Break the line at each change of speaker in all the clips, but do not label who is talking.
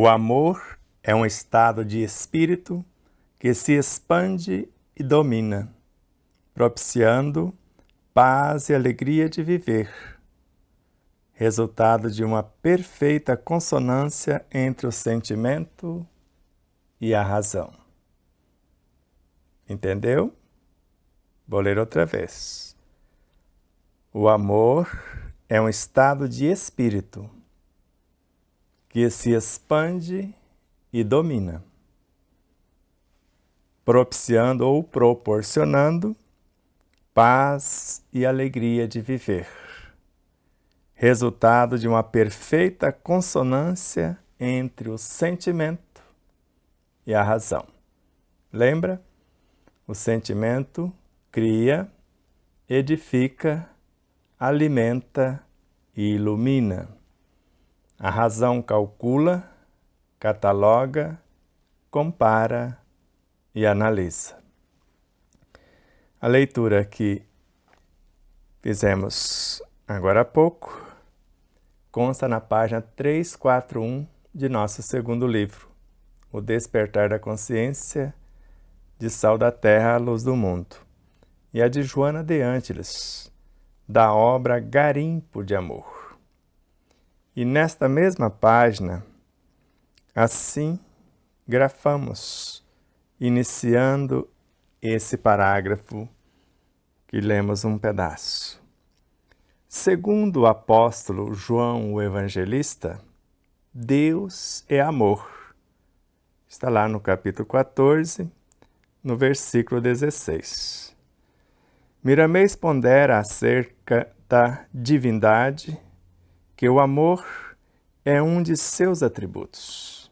O amor é um estado de espírito que se expande e domina, propiciando paz e alegria de viver, resultado de uma perfeita consonância entre o sentimento e a razão. Entendeu? Vou ler outra vez. O amor é um estado de espírito que se expande e domina, propiciando ou proporcionando paz e alegria de viver, resultado de uma perfeita consonância entre o sentimento e a razão. Lembra? O sentimento cria, edifica, alimenta e ilumina. A razão calcula, cataloga, compara e analisa. A leitura que fizemos agora há pouco consta na página 341 de nosso segundo livro, O Despertar da Consciência, de Sal da Terra à Luz do Mundo, e a de Joana de Ângeles, da obra Garimpo de Amor. E nesta mesma página, assim grafamos, iniciando esse parágrafo que lemos um pedaço. Segundo o apóstolo João o Evangelista, Deus é amor. Está lá no capítulo 14, no versículo 16. Miramês pondera acerca da divindade que o amor é um de seus atributos.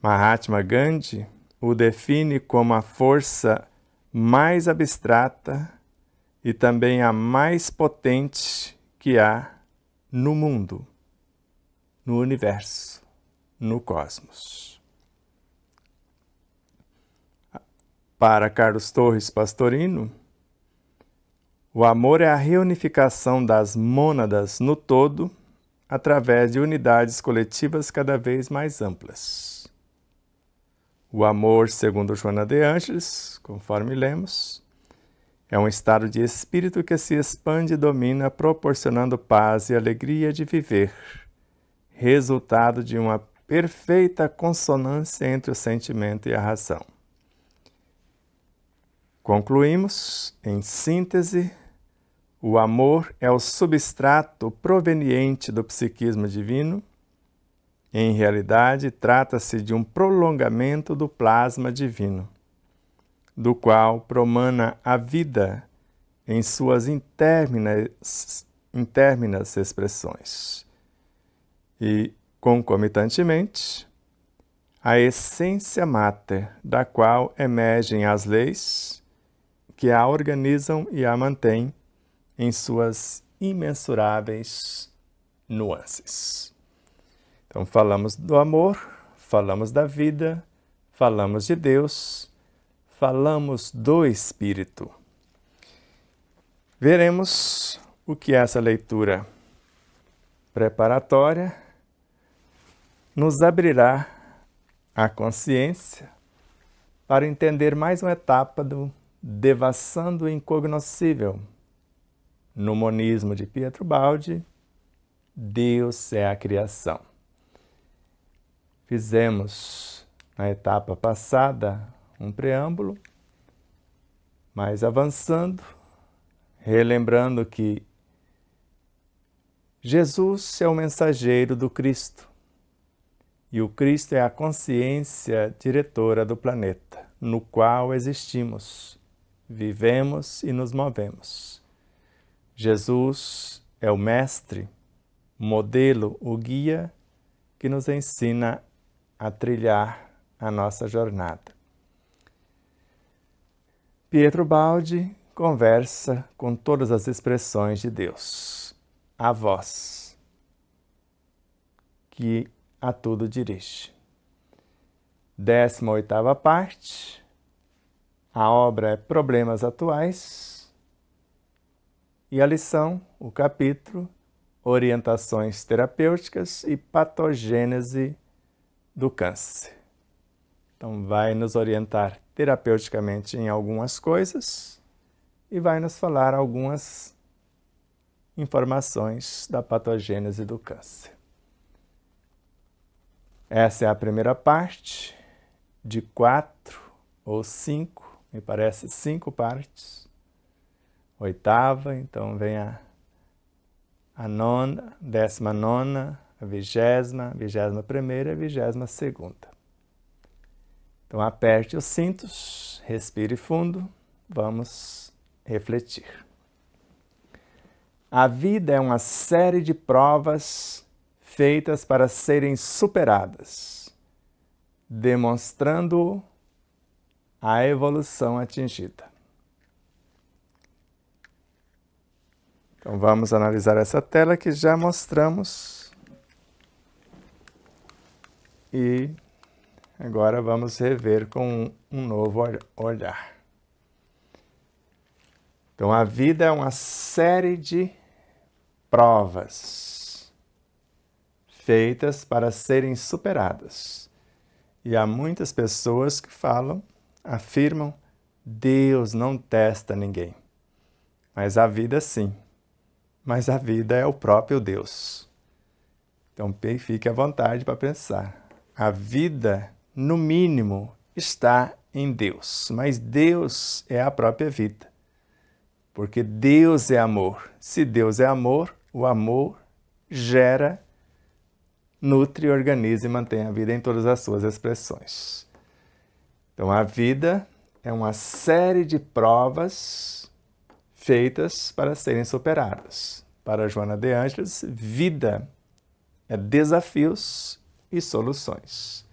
Mahatma Gandhi o define como a força mais abstrata e também a mais potente que há no mundo, no universo, no cosmos. Para Carlos Torres Pastorino, o amor é a reunificação das mônadas no todo através de unidades coletivas cada vez mais amplas. O amor, segundo Joana de Ângeles, conforme lemos, é um estado de espírito que se expande e domina, proporcionando paz e alegria de viver, resultado de uma perfeita consonância entre o sentimento e a razão. Concluímos, em síntese, o amor é o substrato proveniente do psiquismo divino. Em realidade, trata-se de um prolongamento do plasma divino, do qual promana a vida em suas interminas expressões. E, concomitantemente, a essência máter, da qual emergem as leis que a organizam e a mantêm em suas imensuráveis nuances. Então, falamos do amor, falamos da vida, falamos de Deus, falamos do Espírito. Veremos o que essa leitura preparatória nos abrirá a consciência para entender mais uma etapa do Devassando o Incognoscível. No monismo de Pietro Baldi, Deus é a criação. Fizemos na etapa passada um preâmbulo, mas avançando, relembrando que Jesus é o mensageiro do Cristo e o Cristo é a consciência diretora do planeta, no qual existimos, vivemos e nos movemos. Jesus é o mestre, o modelo, o guia que nos ensina a trilhar a nossa jornada. Pietro Baldi conversa com todas as expressões de Deus, a voz que a tudo dirige. 18ª parte, a obra é Problemas Atuais, e a lição, o capítulo, orientações terapêuticas e patogênese do câncer. Então, vai nos orientar terapeuticamente em algumas coisas e vai nos falar algumas informações da patogênese do câncer. Essa é a primeira parte de 4 ou 5, me parece 5 partes. 8ª, então vem a 9ª, 19ª, a 20ª, 21ª e 22ª. Então aperte os cintos, respire fundo, vamos refletir. A vida é uma série de provas feitas para serem superadas, demonstrando a evolução atingida. Então vamos analisar essa tela que já mostramos e agora vamos rever com um novo olhar. Então a vida é uma série de provas feitas para serem superadas. E há muitas pessoas que afirmam, Deus não testa ninguém. Mas a vida sim. Mas a vida é o próprio Deus. Então fique à vontade para pensar. A vida, no mínimo, está em Deus. Mas Deus é a própria vida. Porque Deus é amor. Se Deus é amor, o amor gera, nutre, organiza e mantém a vida em todas as suas expressões. Então a vida é uma série de provas feitas para serem superadas. Para Joana de Ângeles, vida é desafios e soluções.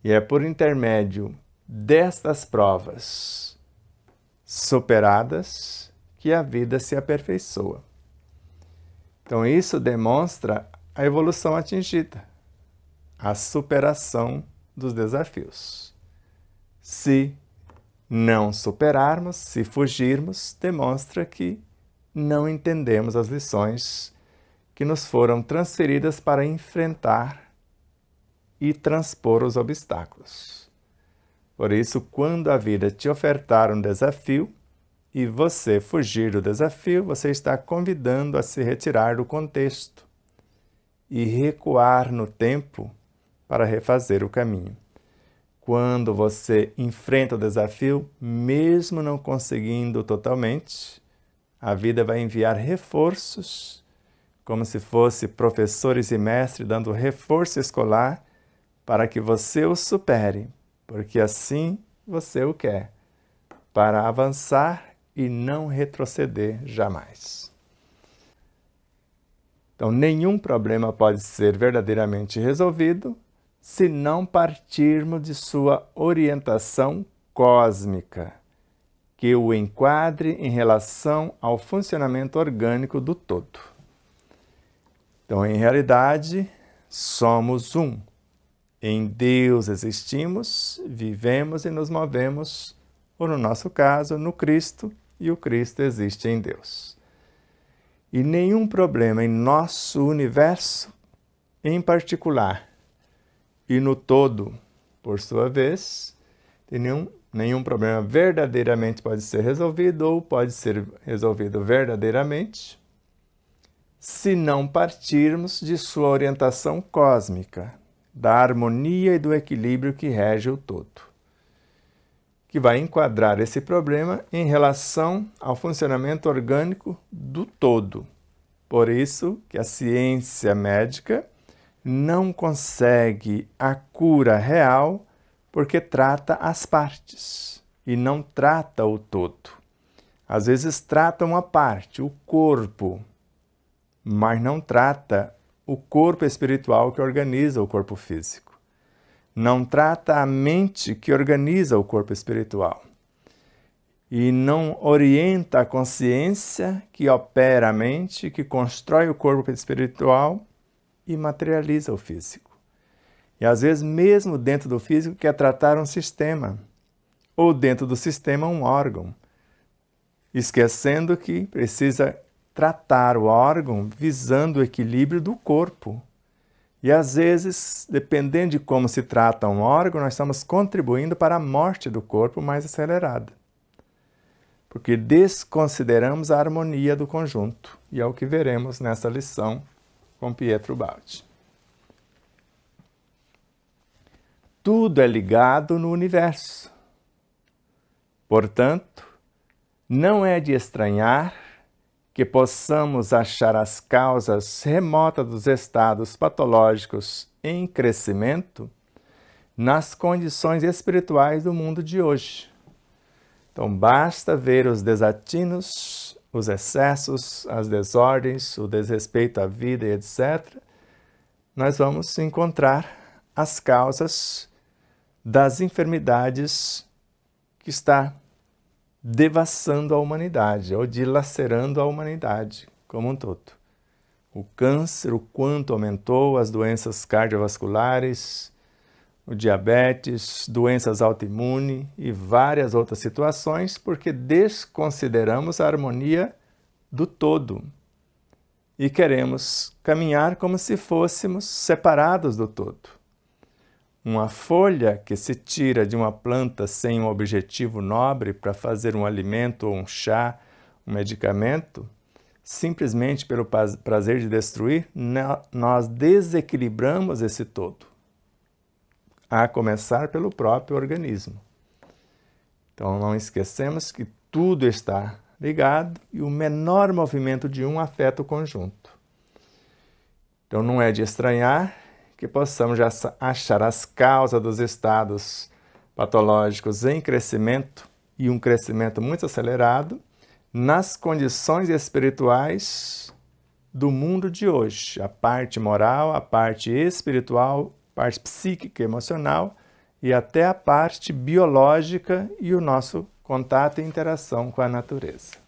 E é por intermédio destas provas superadas que a vida se aperfeiçoa. Então isso demonstra a evolução atingida, a superação dos desafios. Se não superarmos, se fugirmos, demonstra que não entendemos as lições que nos foram transferidas para enfrentar e transpor os obstáculos. Por isso, quando a vida te ofertar um desafio e você fugir do desafio, você está convidando a se retirar do contexto e recuar no tempo para refazer o caminho. Quando você enfrenta o desafio, mesmo não conseguindo totalmente, a vida vai enviar reforços, como se fosse professores e mestres dando reforço escolar para que você o supere, porque assim você o quer, para avançar e não retroceder jamais. Então, nenhum problema pode ser verdadeiramente resolvido se não partirmos de sua orientação cósmica, que o enquadre em relação ao funcionamento orgânico do todo. Então, em realidade, somos um. Em Deus existimos, vivemos e nos movemos, ou no nosso caso, no Cristo, e o Cristo existe em Deus. E nenhum problema em nosso universo, em particular, e no todo, por sua vez, nenhum problema verdadeiramente pode ser resolvido ou pode ser resolvido verdadeiramente, se não partirmos de sua orientação cósmica, da harmonia e do equilíbrio que rege o todo, que vai enquadrar esse problema em relação ao funcionamento orgânico do todo. Por isso que a ciência médica não consegue a cura real porque trata as partes e não trata o todo. Às vezes trata uma parte, o corpo, mas não trata o corpo espiritual que organiza o corpo físico. Não trata a mente que organiza o corpo espiritual. E não orienta a consciência que opera a mente, que constrói o corpo espiritual e materializa o físico. E às vezes, mesmo dentro do físico, quer tratar um sistema, ou dentro do sistema um órgão, esquecendo que precisa tratar o órgão visando o equilíbrio do corpo. E às vezes, dependendo de como se trata um órgão, nós estamos contribuindo para a morte do corpo mais acelerada. Porque desconsideramos a harmonia do conjunto. E é o que veremos nessa lição com Pietro Baldi. Tudo é ligado no universo. Portanto, não é de estranhar que possamos achar as causas remotas dos estados patológicos em crescimento nas condições espirituais do mundo de hoje. Então, basta ver os desatinos, os excessos, as desordens, o desrespeito à vida e etc. Nós vamos encontrar as causas das enfermidades que está devassando a humanidade, ou dilacerando a humanidade como um todo. O câncer, o quanto aumentou, as doenças cardiovasculares, o diabetes, doenças autoimunes e várias outras situações, porque desconsideramos a harmonia do todo e queremos caminhar como se fôssemos separados do todo. Uma folha que se tira de uma planta sem um objetivo nobre para fazer um alimento ou um chá, um medicamento, simplesmente pelo prazer de destruir, nós desequilibramos esse todo, a começar pelo próprio organismo. Então não esquecemos que tudo está ligado e o menor movimento de um afeta o conjunto. Então não é de estranhar que possamos já achar as causas dos estados patológicos em crescimento e um crescimento muito acelerado nas condições espirituais do mundo de hoje. A parte moral, a parte espiritual, a parte psíquica e emocional e até a parte biológica e o nosso contato e interação com a natureza.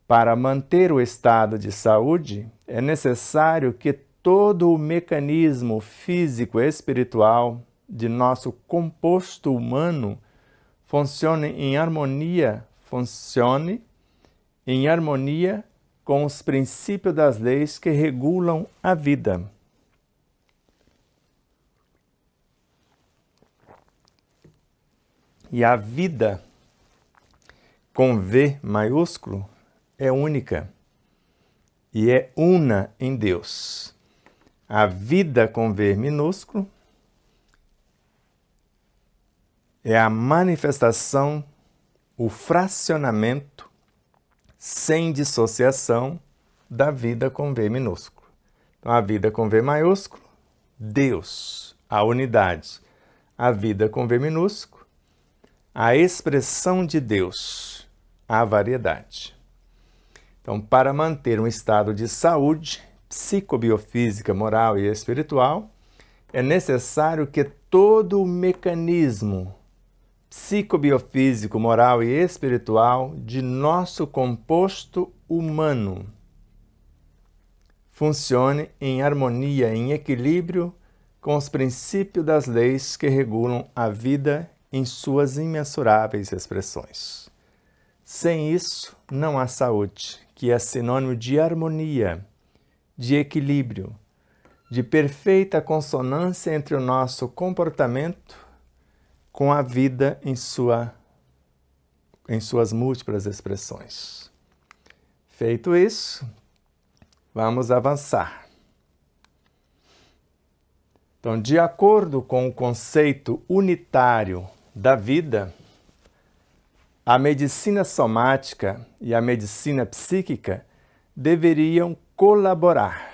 Para manter o estado de saúde, é necessário que todo o mecanismo físico-espiritual de nosso composto humano funcione em harmonia com os princípios das leis que regulam a vida. E a vida, com V maiúsculo, é única e é una em Deus. A vida com V minúsculo é a manifestação, o fracionamento sem dissociação da vida com V minúsculo. Então, a vida com V maiúsculo, Deus, a unidade. A vida com V minúsculo, a expressão de Deus, a variedade. Então, para manter um estado de saúde psicobiofísica, moral e espiritual, é necessário que todo o mecanismo psicobiofísico, moral e espiritual de nosso composto humano funcione em harmonia, em equilíbrio com os princípios das leis que regulam a vida em suas imensuráveis expressões. Sem isso, não há saúde, que é sinônimo de harmonia, de equilíbrio, de perfeita consonância entre o nosso comportamento com a vida em suas múltiplas expressões. Feito isso, vamos avançar. Então, de acordo com o conceito unitário da vida, a medicina somática e a medicina psíquica deveriam colaborar.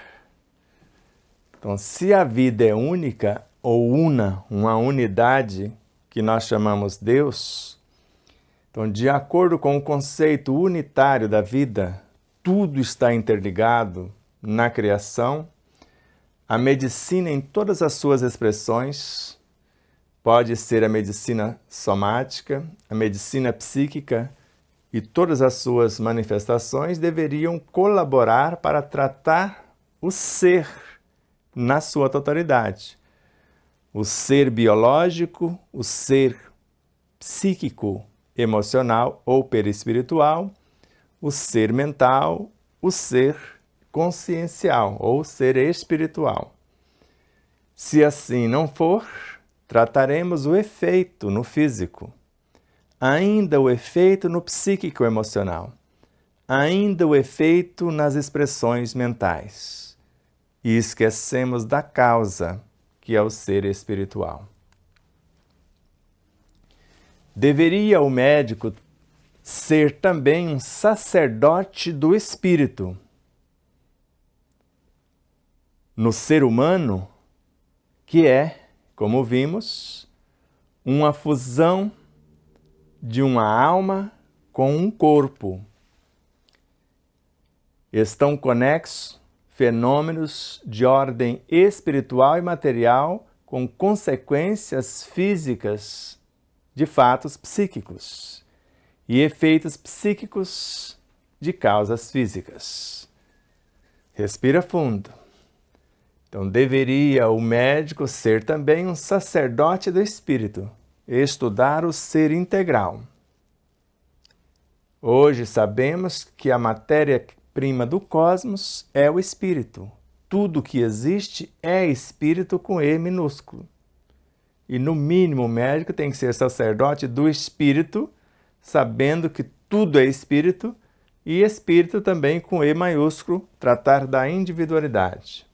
Então, se a vida é única ou uma unidade que nós chamamos Deus, então, de acordo com o conceito unitário da vida, tudo está interligado na criação. A medicina em todas as suas expressões pode ser a medicina somática, a medicina psíquica e todas as suas manifestações deveriam colaborar para tratar o ser na sua totalidade. O ser biológico, o ser psíquico emocional ou perispiritual, o ser mental, o ser consciencial ou ser espiritual. Se assim não for, trataremos o efeito no físico, ainda o efeito no psíquico emocional, ainda o efeito nas expressões mentais. E esquecemos da causa, que é o ser espiritual. Deveria o médico ser também um sacerdote do espírito. No ser humano, que é, como vimos, uma fusão de uma alma com um corpo. Estão conexos fenômenos de ordem espiritual e material com consequências físicas de fatos psíquicos e efeitos psíquicos de causas físicas. Respira fundo. Então, deveria o médico ser também um sacerdote do espírito, estudar o ser integral. Hoje sabemos que a matéria-prima do cosmos é o espírito. Tudo que existe é espírito com E minúsculo. E no mínimo o médico tem que ser sacerdote do espírito, sabendo que tudo é espírito, e espírito também com E maiúsculo, tratar da individualidade.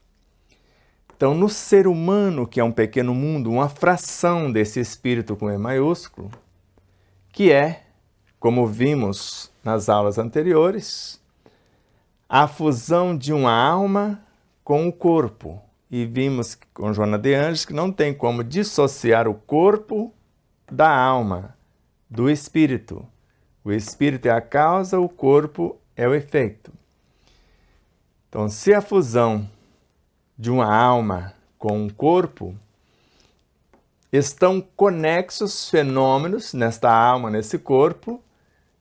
Então, no ser humano, que é um pequeno mundo, uma fração desse espírito com E maiúsculo, que é, como vimos nas aulas anteriores, a fusão de uma alma com o corpo. E vimos com Joana de Anjos que não tem como dissociar o corpo da alma, do espírito. O espírito é a causa, o corpo é o efeito. Então, se a fusão de uma alma com um corpo, estão conexos fenômenos nesta alma, nesse corpo,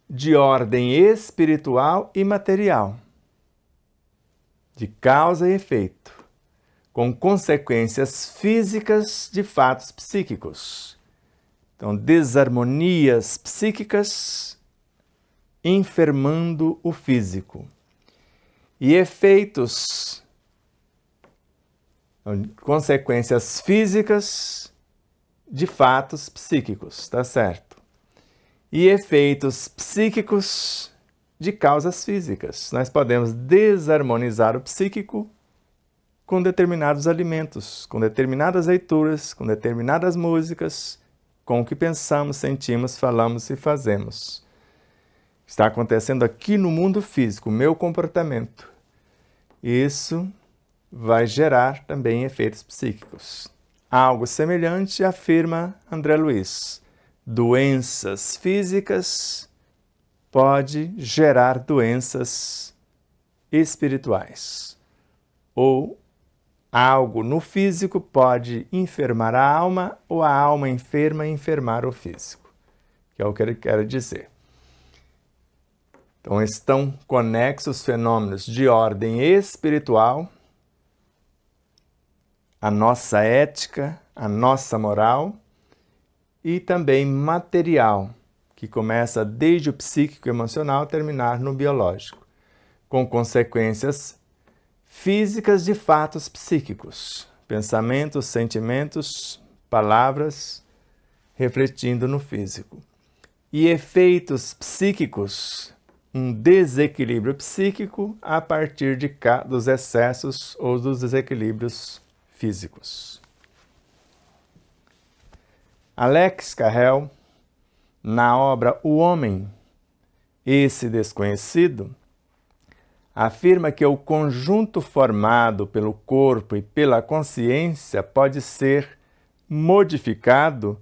de ordem espiritual e material, de causa e efeito, com consequências físicas de fatos psíquicos. Então, desarmonias psíquicas enfermando o físico. E efeitos, consequências físicas de fatos psíquicos, tá certo? E efeitos psíquicos de causas físicas. Nós podemos desarmonizar o psíquico com determinados alimentos, com determinadas leituras, com determinadas músicas, com o que pensamos, sentimos, falamos e fazemos. Está acontecendo aqui no mundo físico, o meu comportamento. Isso vai gerar também efeitos psíquicos. Algo semelhante afirma André Luiz. Doenças físicas pode gerar doenças espirituais. Ou algo no físico pode enfermar a alma, ou a alma enferma e enfermar o físico, que é o que ele quer dizer. Então, estão conexos fenômenos de ordem espiritual, a nossa ética, a nossa moral, e também material, que começa desde o psíquico e emocional terminar no biológico, com consequências físicas de fatos psíquicos, pensamentos, sentimentos, palavras, refletindo no físico. E efeitos psíquicos, um desequilíbrio psíquico a partir dos excessos ou dos desequilíbrios físicos. Alex Carrel, na obra O Homem, esse desconhecido, afirma que o conjunto formado pelo corpo e pela consciência pode ser modificado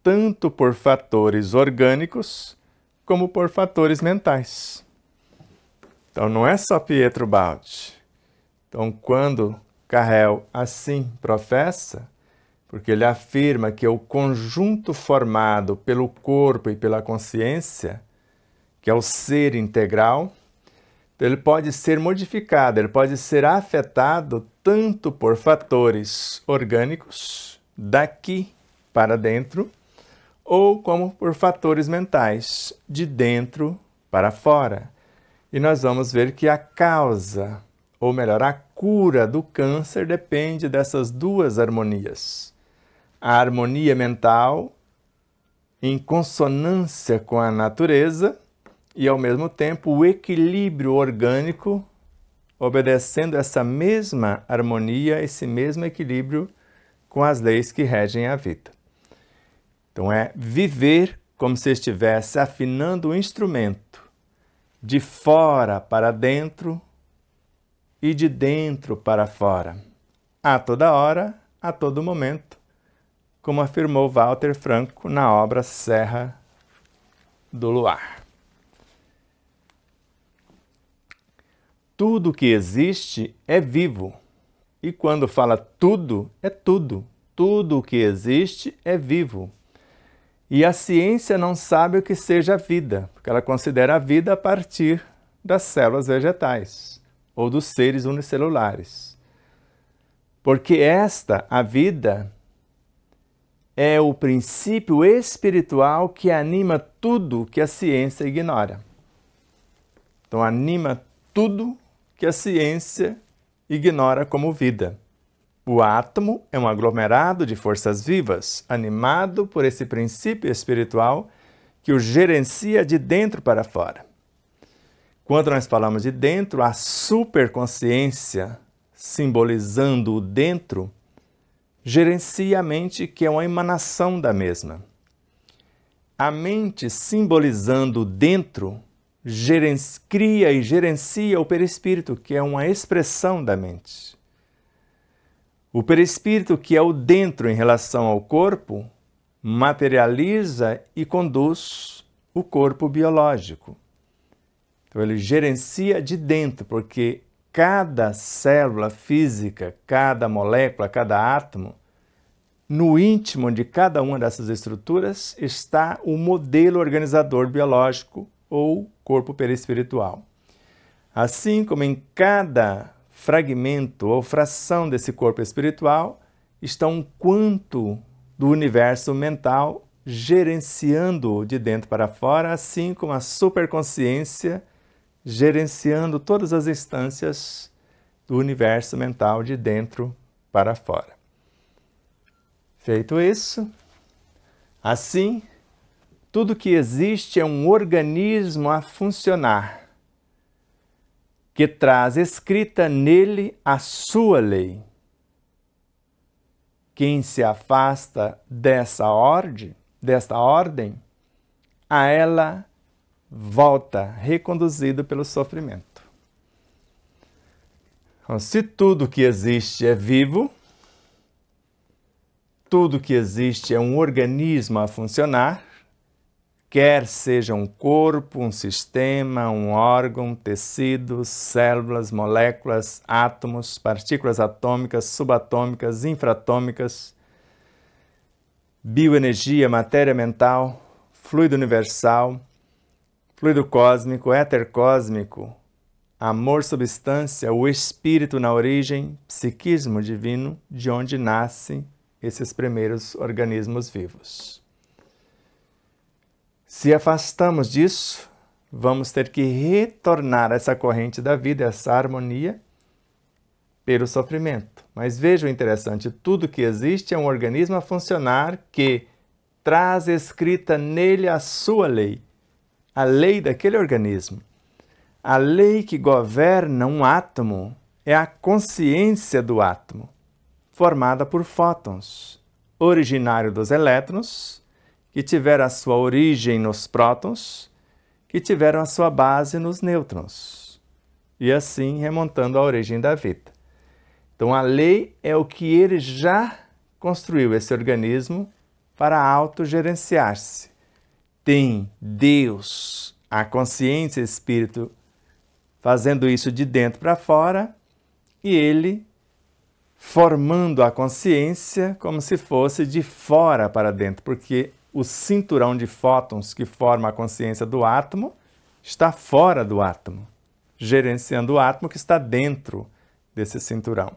tanto por fatores orgânicos como por fatores mentais. Então, não é só Pietro Baldi. Então, quando Carrel assim professa, porque ele afirma que o conjunto formado pelo corpo e pela consciência, que é o ser integral, ele pode ser modificado, ele pode ser afetado tanto por fatores orgânicos, daqui para dentro, ou como por fatores mentais, de dentro para fora. E nós vamos ver que a causa, ou melhor, a cura do câncer depende dessas duas harmonias. A harmonia mental, em consonância com a natureza, e ao mesmo tempo o equilíbrio orgânico, obedecendo essa mesma harmonia, esse mesmo equilíbrio com as leis que regem a vida. Então é viver como se estivesse afinando o instrumento de fora para dentro e de dentro para fora, a toda hora, a todo momento, como afirmou Walter Franco na obra Serra do Luar. Tudo que existe é vivo. E quando fala tudo, é tudo. Tudo o que existe é vivo. E a ciência não sabe o que seja a vida, porque ela considera a vida a partir das células vegetais ou dos seres unicelulares. Porque a vida, é o princípio espiritual que anima tudo que a ciência ignora. Então, anima tudo que a ciência ignora como vida. O átomo é um aglomerado de forças vivas, animado por esse princípio espiritual que o gerencia de dentro para fora. Quando nós falamos de dentro, a superconsciência, simbolizando o dentro, gerencia a mente, que é uma emanação da mesma. A mente, simbolizando o dentro, cria e gerencia o perispírito, que é uma expressão da mente. O perispírito, que é o dentro em relação ao corpo, materializa e conduz o corpo biológico. Então ele gerencia de dentro, porque cada célula física, cada molécula, cada átomo, no íntimo de cada uma dessas estruturas está o modelo organizador biológico ou corpo perispiritual. Assim como em cada fragmento ou fração desse corpo espiritual está um quanto do universo mental gerenciando-o de dentro para fora, assim como a superconsciência gerenciando todas as instâncias do universo mental de dentro para fora. Feito isso, assim, tudo que existe é um organismo a funcionar, que traz escrita nele a sua lei. Quem se afasta desta ordem, a ela volta reconduzido pelo sofrimento. Então, se tudo que existe é vivo, tudo que existe é um organismo a funcionar, quer seja um corpo, um sistema, um órgão, tecidos, células, moléculas, átomos, partículas atômicas, subatômicas, infratômicas, bioenergia, matéria mental, fluido universal, fluido cósmico, éter cósmico, amor substância, o espírito na origem, psiquismo divino, de onde nascem esses primeiros organismos vivos. Se afastamos disso, vamos ter que retornar a essa corrente da vida, essa harmonia, pelo sofrimento. Mas veja o interessante, tudo que existe é um organismo a funcionar que traz escrita nele a sua lei, a lei daquele organismo. A lei que governa um átomo é a consciência do átomo, formada por fótons, originário dos elétrons, que tiveram a sua origem nos prótons, que tiveram a sua base nos nêutrons, e assim remontando à origem da vida. Então a lei é o que ele já construiu, esse organismo, para autogerenciar-se. Tem Deus, a consciência, espírito, fazendo isso de dentro para fora, e ele formando a consciência como se fosse de fora para dentro, porque o cinturão de fótons que forma a consciência do átomo está fora do átomo, gerenciando o átomo que está dentro desse cinturão.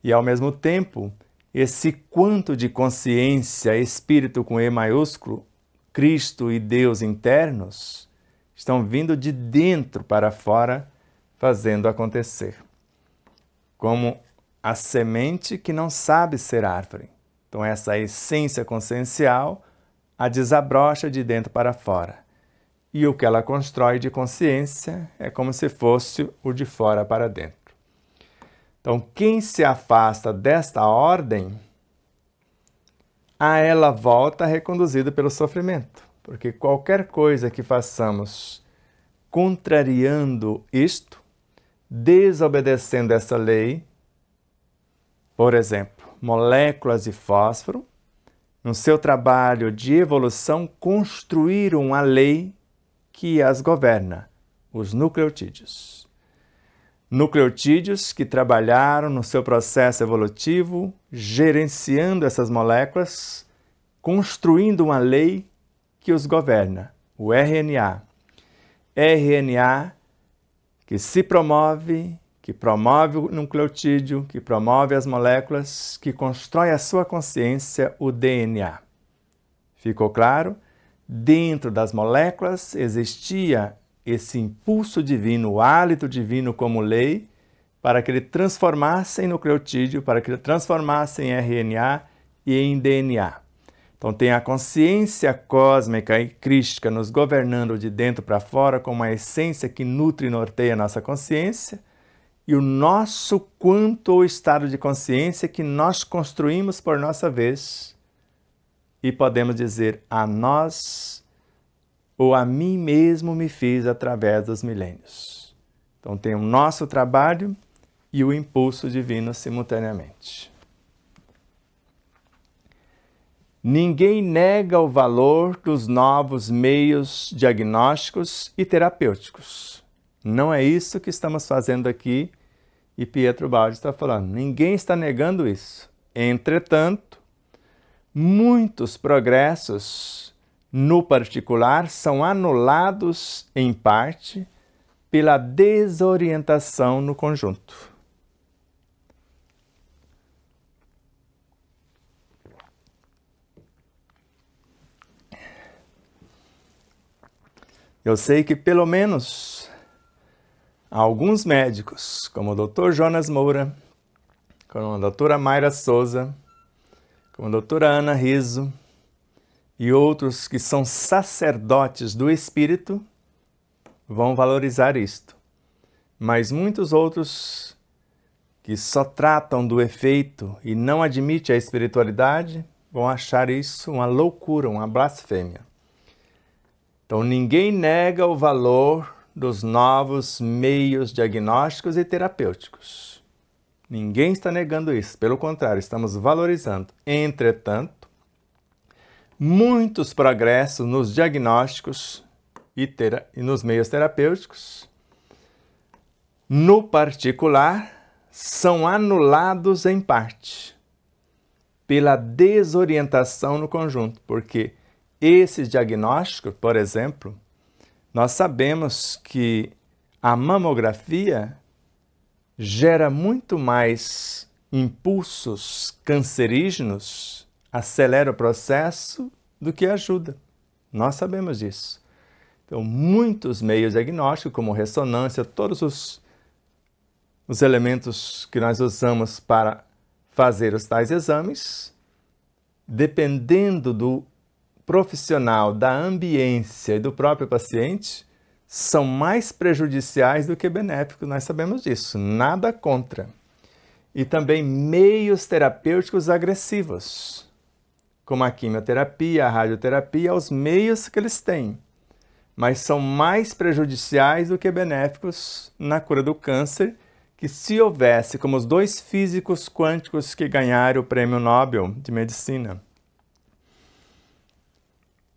E, ao mesmo tempo, esse quanto de consciência, espírito com E maiúsculo, Cristo e Deus internos estão vindo de dentro para fora, fazendo acontecer. Como a semente que não sabe ser árvore. Então essa essência consciencial a desabrocha de dentro para fora. E o que ela constrói de consciência é como se fosse o de fora para dentro. Então, quem se afasta desta ordem, a ela volta reconduzido pelo sofrimento. Porque qualquer coisa que façamos contrariando isto, desobedecendo essa lei, por exemplo, moléculas de fósforo, no seu trabalho de evolução, construíram a lei que as governa, os nucleotídeos. Nucleotídeos que trabalharam no seu processo evolutivo, gerenciando essas moléculas, construindo uma lei que os governa, o RNA. RNA que se promove, que promove o nucleotídeo, que promove as moléculas, que constrói a sua consciência, o DNA. Ficou claro? Dentro das moléculas existia esse impulso divino, o hálito divino como lei, para que ele transformasse em nucleotídeo, para que ele transformasse em RNA e em DNA. Então tem a consciência cósmica e crística nos governando de dentro para fora, como a essência que nutre e norteia a nossa consciência, e o nosso quanto ou estado de consciência que nós construímos por nossa vez, e podemos dizer a nós ou a mim mesmo me fiz através dos milênios. Então tem o nosso trabalho e o impulso divino simultaneamente. Ninguém nega o valor dos novos meios diagnósticos e terapêuticos. Não é isso que estamos fazendo aqui e Pietro Baldi está falando. Ninguém está negando isso. Entretanto, muitos progressos no particular são anulados em parte pela desorientação no conjunto. Eu sei que pelo menos alguns médicos, como o Dr. Jonas Moura, como a doutora Mayra Souza, como a doutora Ana Rizzo, e outros que são sacerdotes do Espírito, vão valorizar isto. Mas muitos outros que só tratam do efeito e não admitem a espiritualidade, vão achar isso uma loucura, uma blasfêmia. Então ninguém nega o valor dos novos meios diagnósticos e terapêuticos. Ninguém está negando isso, pelo contrário, estamos valorizando. Entretanto, muitos progressos nos diagnósticos e nos meios terapêuticos, no particular, são anulados em parte pela desorientação no conjunto, porque esses diagnósticos, por exemplo, nós sabemos que a mamografia gera muito mais impulsos cancerígenos, acelera o processo do que ajuda. Nós sabemos disso. Então, muitos meios diagnósticos, como ressonância, todos os elementos que nós usamos para fazer os tais exames, dependendo do profissional, da ambiência e do próprio paciente, são mais prejudiciais do que benéficos. Nós sabemos disso. Nada contra. E também meios terapêuticos agressivos, como a quimioterapia, a radioterapia, os meios que eles têm, mas são mais prejudiciais do que benéficos na cura do câncer, que se houvesse como os dois físicos quânticos que ganharam o Prêmio Nobel de Medicina,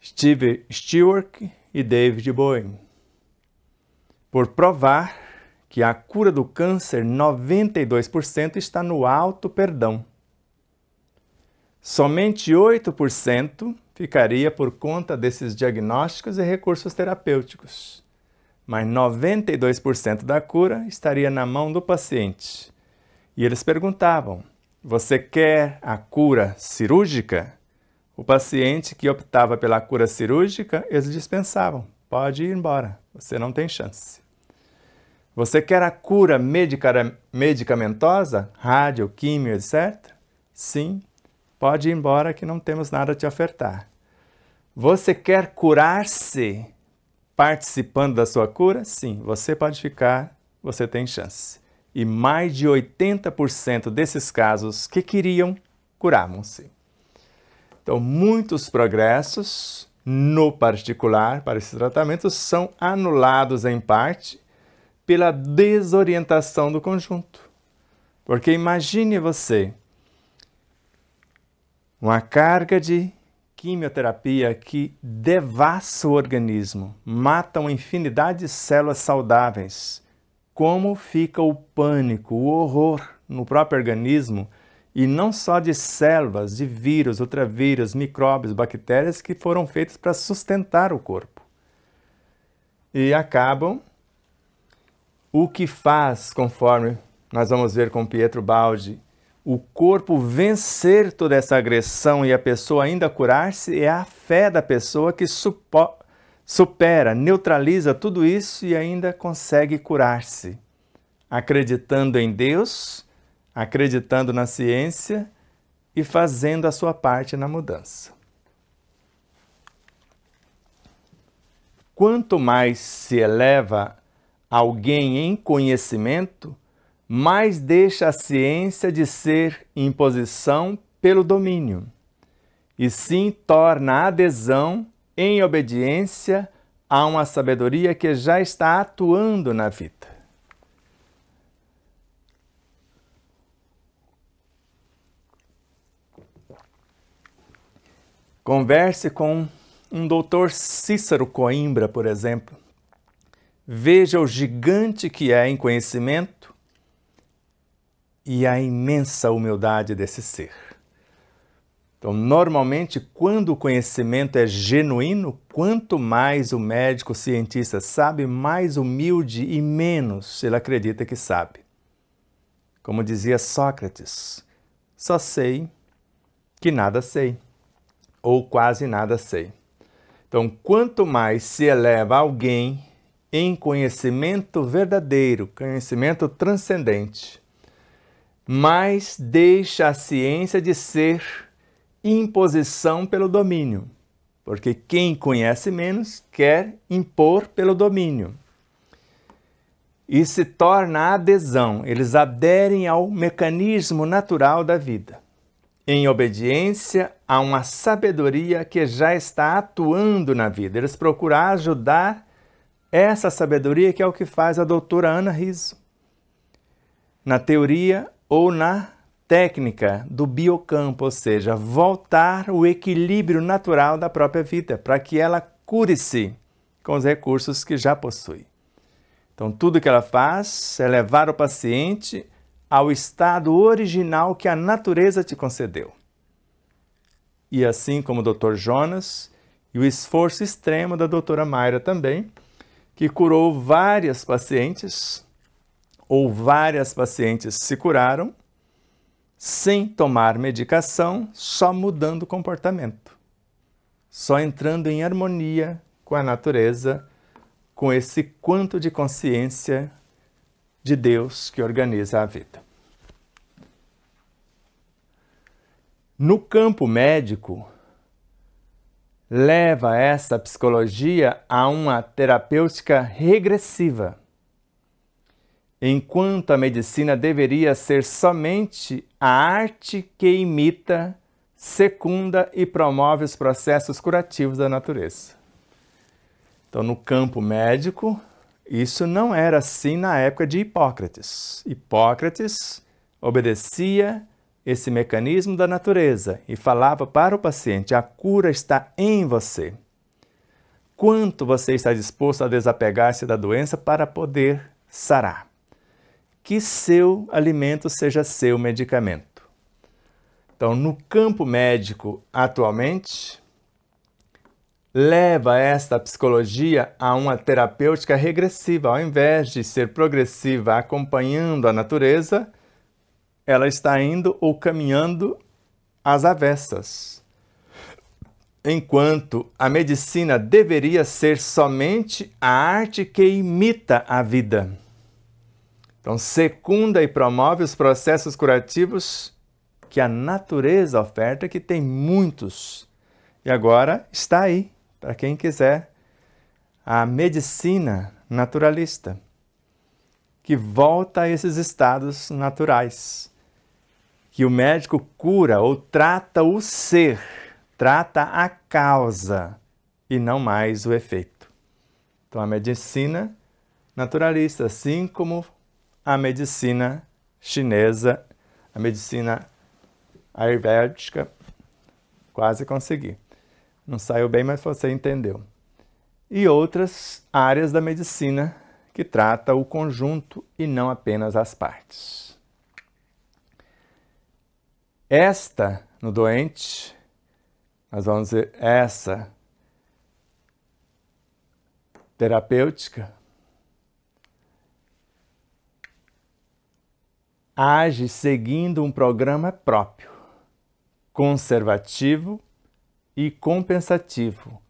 Steve Stewart e David Bowie, por provar que a cura do câncer, 92% está no auto-perdão. Somente 8% ficaria por conta desses diagnósticos e recursos terapêuticos, mas 92% da cura estaria na mão do paciente. E eles perguntavam, você quer a cura cirúrgica O paciente que optava pela cura cirúrgica, eles dispensavam. Pode ir embora, você não tem chance. Você quer a cura medicamentosa, rádio, químio, etc? Sim, pode ir embora que não temos nada a te ofertar. Você quer curar-se participando da sua cura? Sim, você pode ficar, você tem chance. E mais de 80% desses casos que queriam, curavam-se. Então, muitos progressos no particular para esses tratamentos são anulados em parte pela desorientação do conjunto. Porque imagine você, uma carga de quimioterapia que devassa o organismo, mata uma infinidade de células saudáveis. Como fica o pânico, o horror no próprio organismo, e não só de células, de vírus, ultravírus, micróbios, bactérias que foram feitos para sustentar o corpo. E acabam o que faz, conforme nós vamos ver com Pietro Baldi, o corpo vencer toda essa agressão e a pessoa ainda curar-se, é a fé da pessoa que supera, neutraliza tudo isso e ainda consegue curar-se, acreditando em Deus, acreditando na ciência e fazendo a sua parte na mudança. Quanto mais se eleva alguém em conhecimento, mais deixa a ciência de ser imposição pelo domínio, e sim torna a adesão em obediência a uma sabedoria que já está atuando na vida. Converse com um doutor Cícero Coimbra, por exemplo. Veja o gigante que é em conhecimento e a imensa humildade desse ser. Então, normalmente, quando o conhecimento é genuíno, quanto mais o médico, o cientista sabe, mais humilde e menos ele acredita que sabe. Como dizia Sócrates, só sei que nada sei, ou quase nada sei. Então, quanto mais se eleva alguém em conhecimento verdadeiro, conhecimento transcendente, mais deixa a ciência de ser imposição pelo domínio, porque quem conhece menos quer impor pelo domínio. E se torna a adesão, eles aderem ao mecanismo natural da vida, em obediência a uma sabedoria que já está atuando na vida. Eles procuram ajudar essa sabedoria, que é o que faz a doutora Ana Riso, na teoria ou na técnica do biocampo, ou seja, voltar o equilíbrio natural da própria vida, para que ela cure-se com os recursos que já possui. Então, tudo que ela faz é levar o paciente ao estado original que a natureza te concedeu. E assim como o Dr. Jonas, e o esforço extremo da doutora Mayra também, que curou várias pacientes, ou várias pacientes se curaram, sem tomar medicação, só mudando o comportamento, só entrando em harmonia com a natureza, com esse quanto de consciência de Deus que organiza a vida. No campo médico, leva essa psicologia a uma terapêutica regressiva, enquanto a medicina deveria ser somente a arte que imita, secunda e promove os processos curativos da natureza. Então, no campo médico, isso não era assim na época de Hipócrates. Hipócrates obedecia esse mecanismo da natureza e falava para o paciente: a cura está em você. Quanto você está disposto a desapegar-se da doença para poder sarar? Que seu alimento seja seu medicamento. Então, no campo médico, atualmente, leva esta psicologia a uma terapêutica regressiva. Ao invés de ser progressiva, acompanhando a natureza, ela está indo ou caminhando às avessas. enquanto a medicina deveria ser somente a arte que imita a vida. Então, secunda e promove os processos curativos que a natureza oferta, que tem muitos. E agora está aí, para quem quiser, a medicina naturalista, que volta a esses estados naturais, que o médico cura ou trata o ser, trata a causa e não mais o efeito. Então, a medicina naturalista, assim como a medicina chinesa, a medicina ayurvédica, quase consegui. Não saiu bem, mas você entendeu. E outras áreas da medicina que trata o conjunto e não apenas as partes. Esta, no doente, nós vamos dizer essa terapêutica, age seguindo um programa próprio, conservativo e compensativo,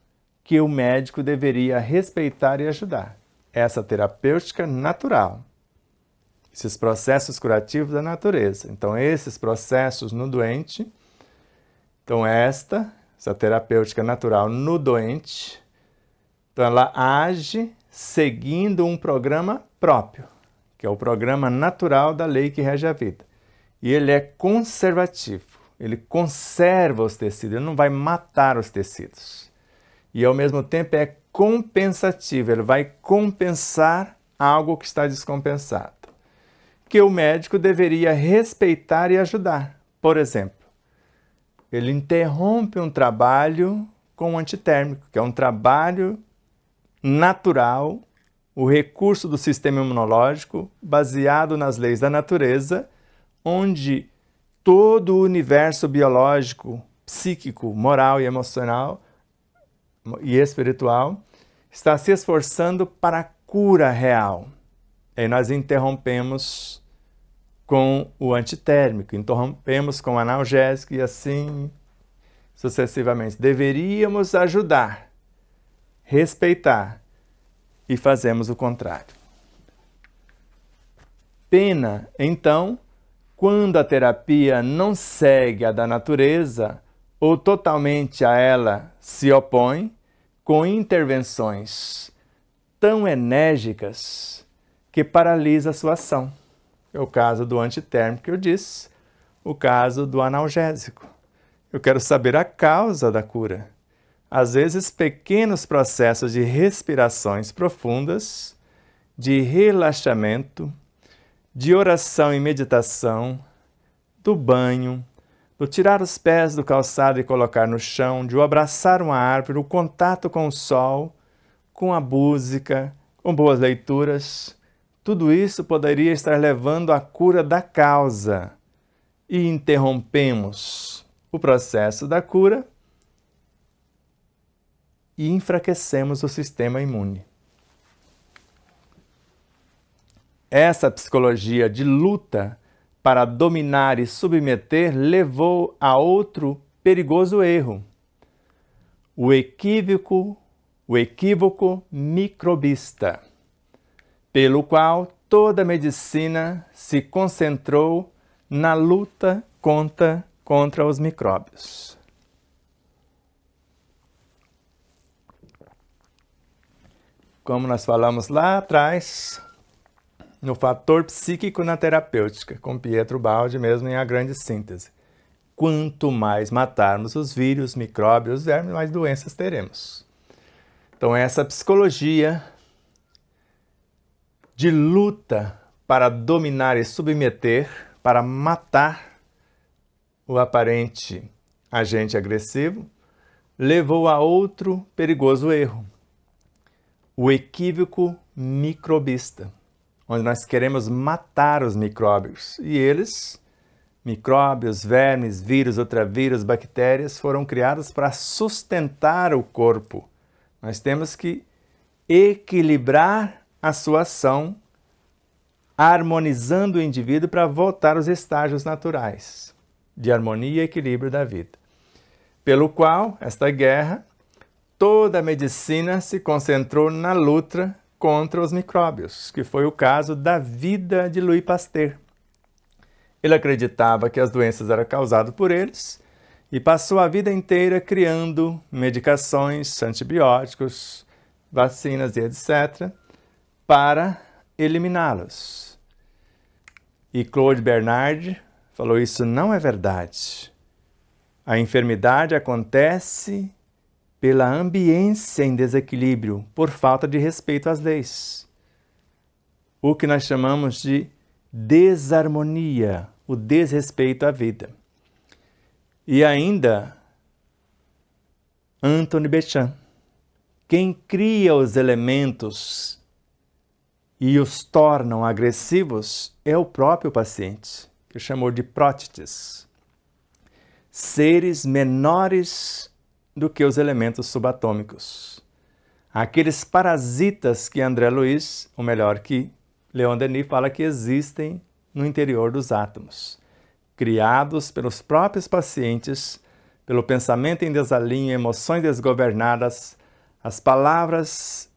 que o médico deveria respeitar e ajudar. Essa terapêutica natural, esses processos curativos da natureza. Então, esses processos no doente, então essa terapêutica natural no doente, então ela age seguindo um programa próprio, que é o programa natural da lei que rege a vida. E ele é conservativo, ele conserva os tecidos, ele não vai matar os tecidos. E ao mesmo tempo é compensativo, ele vai compensar algo que está descompensado, que o médico deveria respeitar e ajudar. Por exemplo, ele interrompe um trabalho com antitérmico, que é um trabalho natural, o recurso do sistema imunológico, baseado nas leis da natureza, onde todo o universo biológico, psíquico, moral e emocional e espiritual está se esforçando para a cura real. E nós interrompemos com o antitérmico, interrompemos com o analgésico e assim sucessivamente. Deveríamos ajudar, respeitar, e fazemos o contrário. Pena, então, quando a terapia não segue a da natureza ou totalmente a ela se opõe, com intervenções tão enérgicas que paralisa a sua ação. É o caso do antitérmico que eu disse, o caso do analgésico. Eu quero saber a causa da cura. Às vezes, pequenos processos de respirações profundas, de relaxamento, de oração e meditação, do banho, do tirar os pés do calçado e colocar no chão, de abraçar uma árvore, o contato com o sol, com a música, com boas leituras, tudo isso poderia estar levando à cura da causa. E interrompemos o processo da cura e enfraquecemos o sistema imune. Essa psicologia de luta para dominar e submeter levou a outro perigoso erro, o equívoco microbista, pelo qual toda a medicina se concentrou na luta contra os micróbios. Como nós falamos lá atrás, no fator psíquico na terapêutica, com Pietro Baldi mesmo em A Grande Síntese. Quanto mais matarmos os vírus, micróbios, vermes, mais doenças teremos. Então essa psicologia de luta para dominar e submeter, para matar o aparente agente agressivo, levou a outro perigoso erro, o equívoco microbista, onde nós queremos matar os micróbios. E eles, micróbios, vermes, vírus, ultravírus, bactérias, foram criados para sustentar o corpo. Nós temos que equilibrar a sua ação, harmonizando o indivíduo para voltar aos estágios naturais de harmonia e equilíbrio da vida. pelo qual, esta guerra, toda a medicina se concentrou na luta contra os micróbios, que foi o caso da vida de Louis Pasteur. Ele acreditava que as doenças eram causadas por eles e passou a vida inteira criando medicações, antibióticos, vacinas e etc., para eliminá-los. E Claude Bernard falou: isso não é verdade. A enfermidade acontece pela ambiência em desequilíbrio, por falta de respeito às leis. O que nós chamamos de desarmonia, o desrespeito à vida. E ainda, Anthony Béchamp, quem cria os elementos e os tornam agressivos é o próprio paciente, que chamou de prótites. Seres menores do que os elementos subatômicos. Aqueles parasitas que André Luiz, ou melhor, que Leon Denis fala que existem no interior dos átomos, criados pelos próprios pacientes, pelo pensamento em desalinho, emoções desgovernadas, as palavras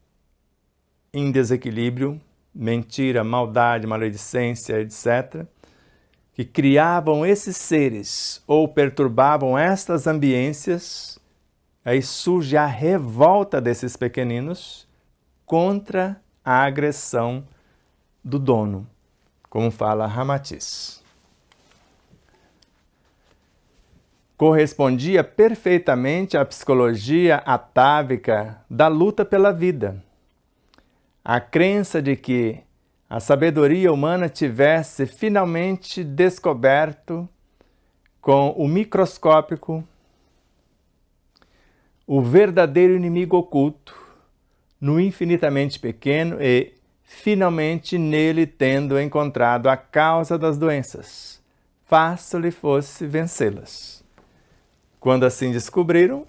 em desequilíbrio, mentira, maldade, maledicência, etc., que criavam esses seres ou perturbavam estas ambiências. Aí surge a revolta desses pequeninos contra a agressão do dono, como fala Ramatiz. Correspondia perfeitamente à psicologia atávica da luta pela vida. A crença de que a sabedoria humana tivesse finalmente descoberto com o microscópico o verdadeiro inimigo oculto, no infinitamente pequeno e, finalmente, nele tendo encontrado a causa das doenças, fácil lhe fosse vencê-las. Quando assim descobriram,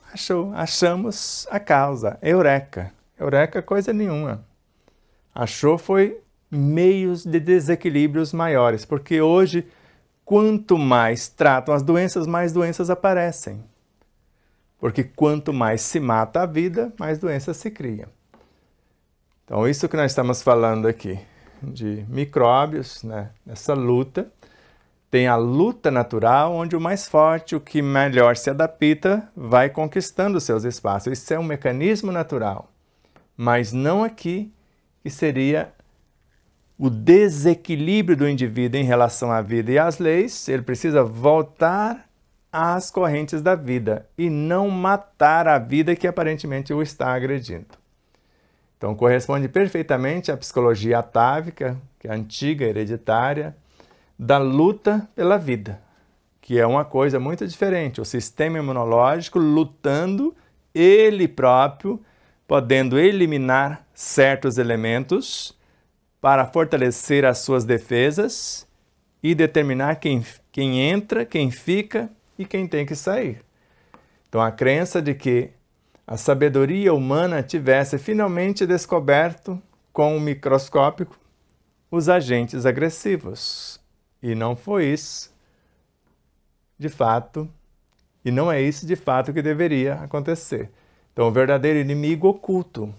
achamos a causa, eureka. Eureka coisa nenhuma. Achou foi meios de desequilíbrios maiores, porque hoje, quanto mais tratam as doenças, mais doenças aparecem. Porque quanto mais se mata a vida, mais doenças se criam. Então, isso que nós estamos falando aqui, de micróbios, né? Nessa luta, tem a luta natural, onde o mais forte, o que melhor se adapta, vai conquistando seus espaços. Isso é um mecanismo natural, mas não aqui, que seria o desequilíbrio do indivíduo em relação à vida e às leis. Ele precisa voltar às correntes da vida e não matar a vida que aparentemente o está agredindo. Então, corresponde perfeitamente à psicologia atávica, que é antiga, hereditária, da luta pela vida, que é uma coisa muito diferente. O sistema imunológico lutando ele próprio, podendo eliminar certos elementos para fortalecer as suas defesas e determinar quem entra, quem fica e quem tem que sair. Então, a crença de que a sabedoria humana tivesse finalmente descoberto com o microscópico os agentes agressivos. E não foi isso, de fato, e não é isso de fato que deveria acontecer. Então, o verdadeiro inimigo oculto.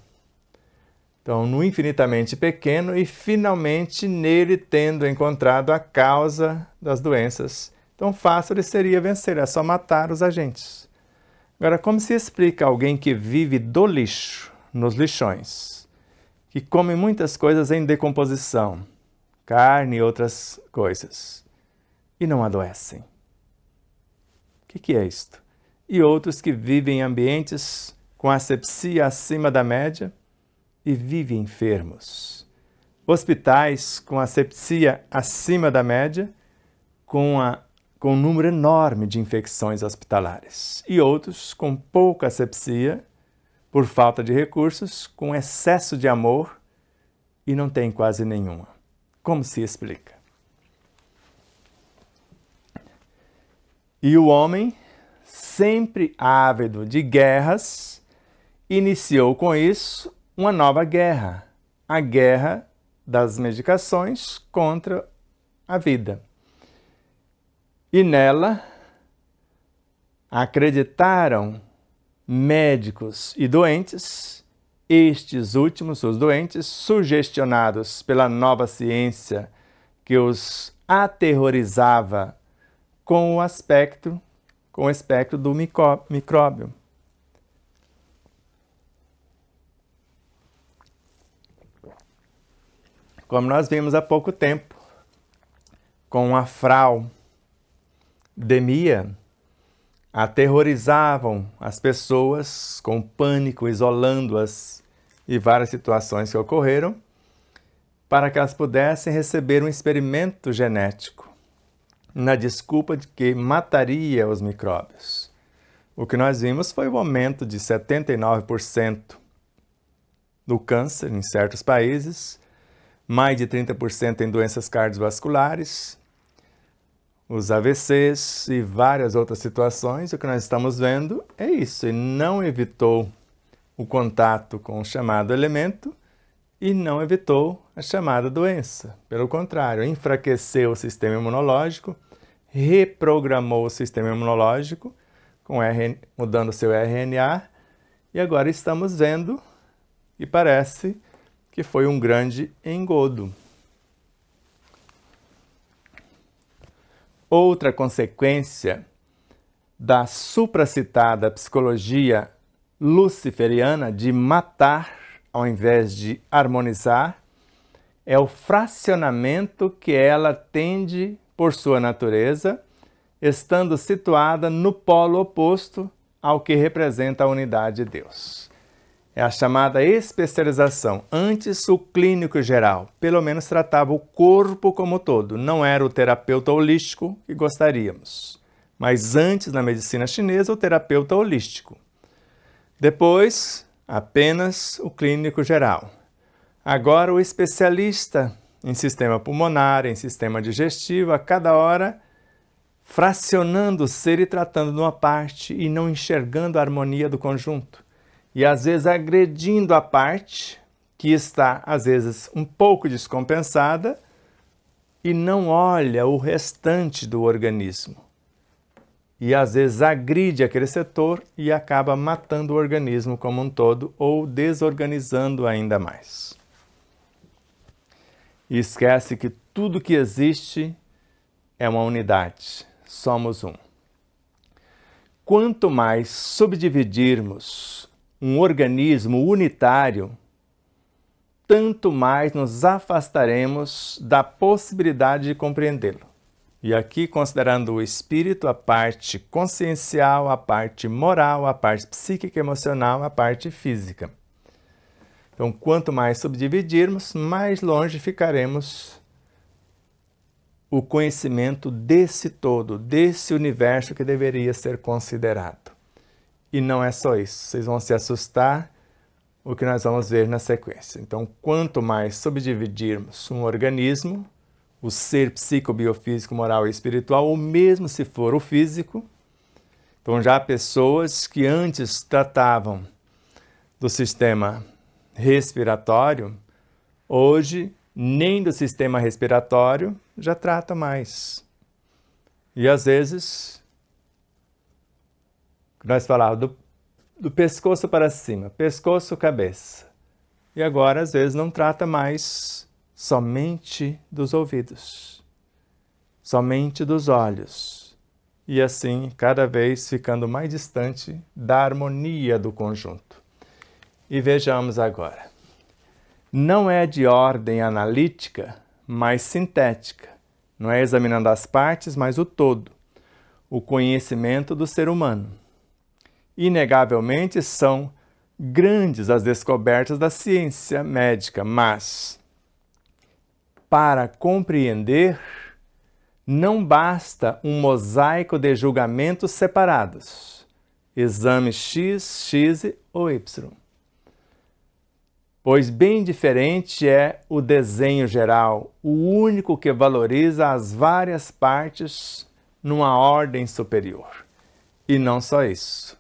Então, no infinitamente pequeno e finalmente nele tendo encontrado a causa das doenças. Então, fácil lhe seria vencer, é só matar os agentes. Agora, como se explica alguém que vive do lixo, nos lixões, que come muitas coisas em decomposição, carne e outras coisas, e não adoecem? O que é isto? E outros que vivem em ambientes com asepsia acima da média e vivem enfermos. Hospitais com asepsia acima da média, com um número enorme de infecções hospitalares. E outros com pouca asepsia, por falta de recursos, com excesso de amor e não tem quase nenhuma. Como se explica? E o homem, sempre ávido de guerras, iniciou com isso uma nova guerra, a guerra das medicações contra a vida. E nela acreditaram médicos e doentes, estes últimos, os doentes, sugestionados pela nova ciência que os aterrorizava com o espectro do micróbio. Como nós vimos há pouco tempo, com a fraudemia, aterrorizavam as pessoas com pânico, isolando-as e várias situações que ocorreram, para que elas pudessem receber um experimento genético, na desculpa de que mataria os micróbios. O que nós vimos foi o aumento de 79% do câncer em certos países, mais de 30% em doenças cardiovasculares, os AVCs e várias outras situações. O que nós estamos vendo é isso, e não evitou o contato com o chamado elemento e não evitou a chamada doença. Pelo contrário, enfraqueceu o sistema imunológico, reprogramou o sistema imunológico, mudando seu RNA, e agora estamos vendo, e parece que foi um grande engodo. Outra consequência da supracitada psicologia luciferiana de matar ao invés de harmonizar é o fracionamento que ela tende por sua natureza, estando situada no polo oposto ao que representa a unidade de Deus. É a chamada especialização. Antes, o clínico geral, pelo menos, tratava o corpo como um todo. Não era o terapeuta holístico que gostaríamos. Mas antes, na medicina chinesa, o terapeuta holístico. Depois, apenas o clínico geral. Agora, o especialista em sistema pulmonar, em sistema digestivo, a cada hora, fracionando o ser e tratando de uma parte e não enxergando a harmonia do conjunto. E às vezes agredindo a parte que está, às vezes, um pouco descompensada e não olha o restante do organismo. E às vezes agride aquele setor e acaba matando o organismo como um todo ou desorganizando ainda mais. E esquece que tudo que existe é uma unidade, somos um. Quanto mais subdividirmos um organismo unitário, tanto mais nos afastaremos da possibilidade de compreendê-lo. E aqui, considerando o espírito, a parte consciencial, a parte moral, a parte psíquica e emocional, a parte física. Então, quanto mais subdividirmos, mais longe ficaremos o conhecimento desse todo, desse universo que deveria ser considerado. E não é só isso, vocês vão se assustar o que nós vamos ver na sequência. Então, quanto mais subdividirmos um organismo, o ser psico, biofísico, moral e espiritual, ou mesmo se for o físico, então já há pessoas que antes tratavam do sistema respiratório, hoje nem do sistema respiratório já trata mais. E às vezes nós falávamos do pescoço para cima, pescoço, cabeça. E agora, às vezes, não trata mais somente dos ouvidos, somente dos olhos. E assim, cada vez ficando mais distante da harmonia do conjunto. E vejamos agora. Não é de ordem analítica, mas sintética. Não é examinando as partes, mas o todo. O conhecimento do ser humano. Inegavelmente são grandes as descobertas da ciência médica, mas para compreender não basta um mosaico de julgamentos separados, exame X, X ou Y. Pois bem diferente é o desenho geral, o único que valoriza as várias partes numa ordem superior. E não só isso.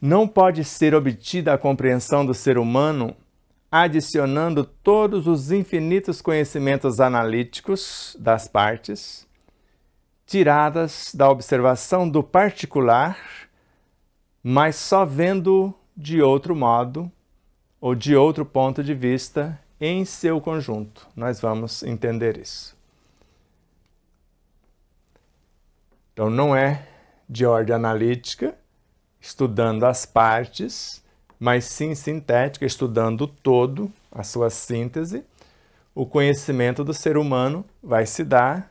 Não pode ser obtida a compreensão do ser humano adicionando todos os infinitos conhecimentos analíticos das partes tiradas da observação do particular, mas só vendo de outro modo ou de outro ponto de vista em seu conjunto. Nós vamos entender isso. Então, não é de ordem analítica, estudando as partes, mas sim sintética, estudando o todo, a sua síntese. O conhecimento do ser humano vai se dar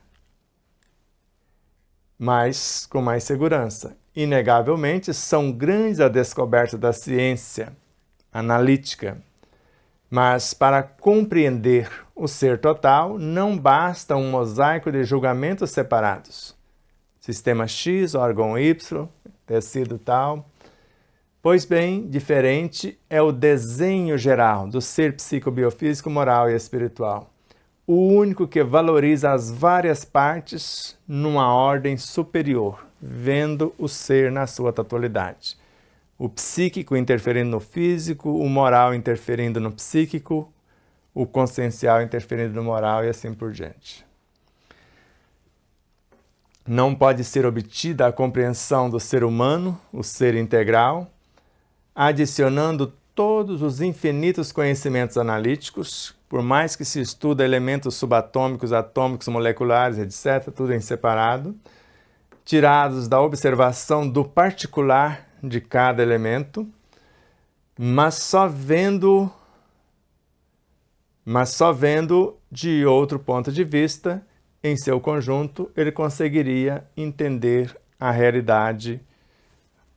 com mais segurança. Inegavelmente, são grandes as descobertas da ciência analítica, mas para compreender o ser total, não basta um mosaico de julgamentos separados. Sistema X, órgão Y, tecido tal. Pois bem, diferente é o desenho geral do ser psicobiofísico, moral e espiritual. O único que valoriza as várias partes numa ordem superior, vendo o ser na sua totalidade. O psíquico interferindo no físico, o moral interferindo no psíquico, o consciencial interferindo no moral e assim por diante. Não pode ser obtida a compreensão do ser humano, o ser integral, adicionando todos os infinitos conhecimentos analíticos, por mais que se estuda elementos subatômicos, atômicos, moleculares, etc., tudo em separado, tirados da observação do particular de cada elemento, mas só vendo de outro ponto de vista, em seu conjunto, ele conseguiria entender a realidade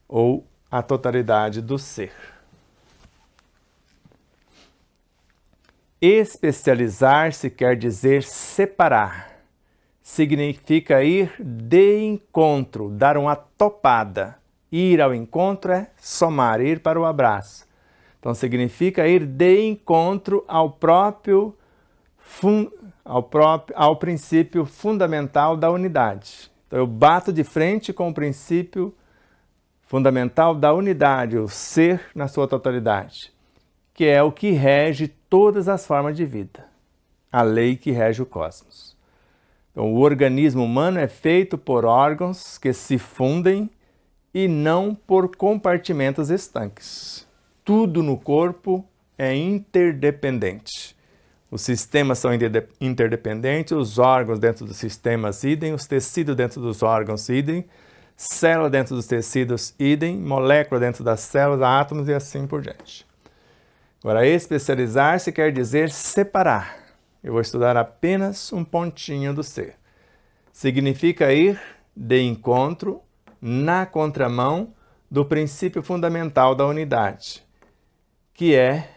ou a totalidade do ser. Especializar-se quer dizer separar. Significa ir de encontro, dar uma topada. Ir ao encontro é somar, ir para o abraço. Então, significa ir de encontro ao princípio fundamental da unidade. Então, eu bato de frente com o princípio fundamental da unidade, o ser na sua totalidade, que é o que rege todas as formas de vida, a lei que rege o cosmos. Então, o organismo humano é feito por órgãos que se fundem e não por compartimentos estanques. Tudo no corpo é interdependente. Os sistemas são interdependentes, os órgãos dentro dos sistemas idem, os tecidos dentro dos órgãos idem, célula dentro dos tecidos idem, molécula dentro das células, átomos e assim por diante. Agora, especializar-se quer dizer separar. Eu vou estudar apenas um pontinho do ser. Significa ir de encontro, na contramão do princípio fundamental da unidade, que é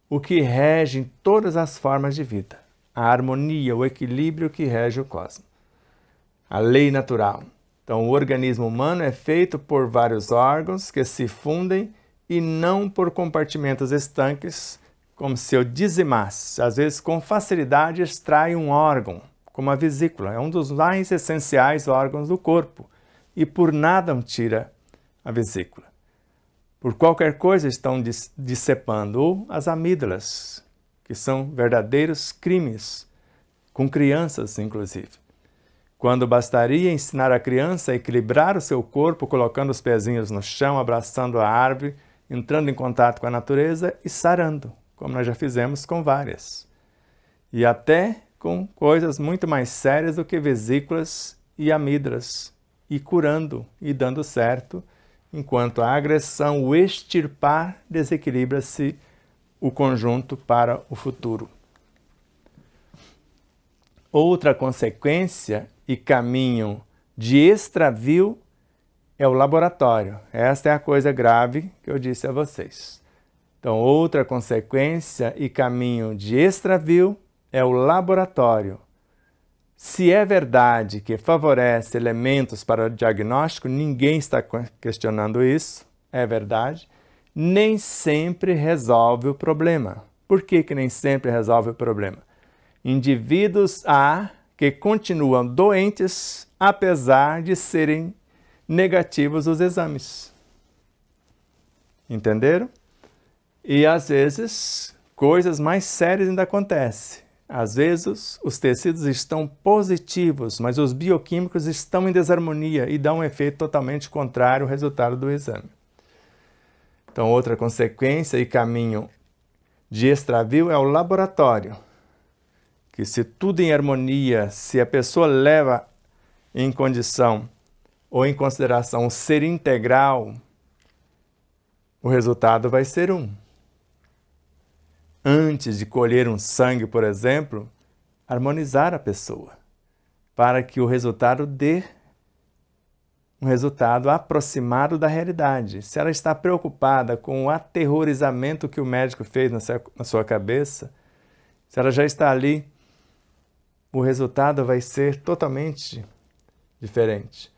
o que rege em todas as formas de vida, a harmonia, o equilíbrio que rege o cosmos, a lei natural. Então, o organismo humano é feito por vários órgãos que se fundem e não por compartimentos estanques, como se eu dizimasse. Às vezes, com facilidade, extrai um órgão, como a vesícula. É um dos mais essenciais órgãos do corpo. E por nada tira a vesícula. Por qualquer coisa estão discepando. Ou as amígdalas, que são verdadeiros crimes, com crianças, inclusive. Quando bastaria ensinar a criança a equilibrar o seu corpo, colocando os pezinhos no chão, abraçando a árvore, entrando em contato com a natureza e sarando, como nós já fizemos com várias. E até com coisas muito mais sérias do que vesículas e amígdalas, e curando e dando certo, enquanto a agressão, o extirpar, desequilibra-se o conjunto para o futuro. Outra consequência e caminho de extravio é o laboratório. Esta é a coisa grave que eu disse a vocês. Então, outra consequência e caminho de extravio é o laboratório. Se é verdade que favorece elementos para o diagnóstico, ninguém está questionando isso, é verdade, nem sempre resolve o problema. Por que nem sempre resolve o problema? Indivíduos há que continuam doentes, apesar de serem negativos os exames. Entenderam? E às vezes, coisas mais sérias ainda acontecem. Às vezes, os tecidos estão positivos, mas os bioquímicos estão em desarmonia e dão um efeito totalmente contrário ao resultado do exame. Então, outra consequência e caminho de extravio é o laboratório, que se tudo em harmonia, se a pessoa leva em condição ou em consideração o ser integral, o resultado vai ser um. Antes de colher um sangue, por exemplo, harmonizar a pessoa, para que o resultado dê um resultado aproximado da realidade. Se ela está preocupada com o aterrorizamento que o médico fez na sua cabeça, se ela já está ali, o resultado vai ser totalmente diferente.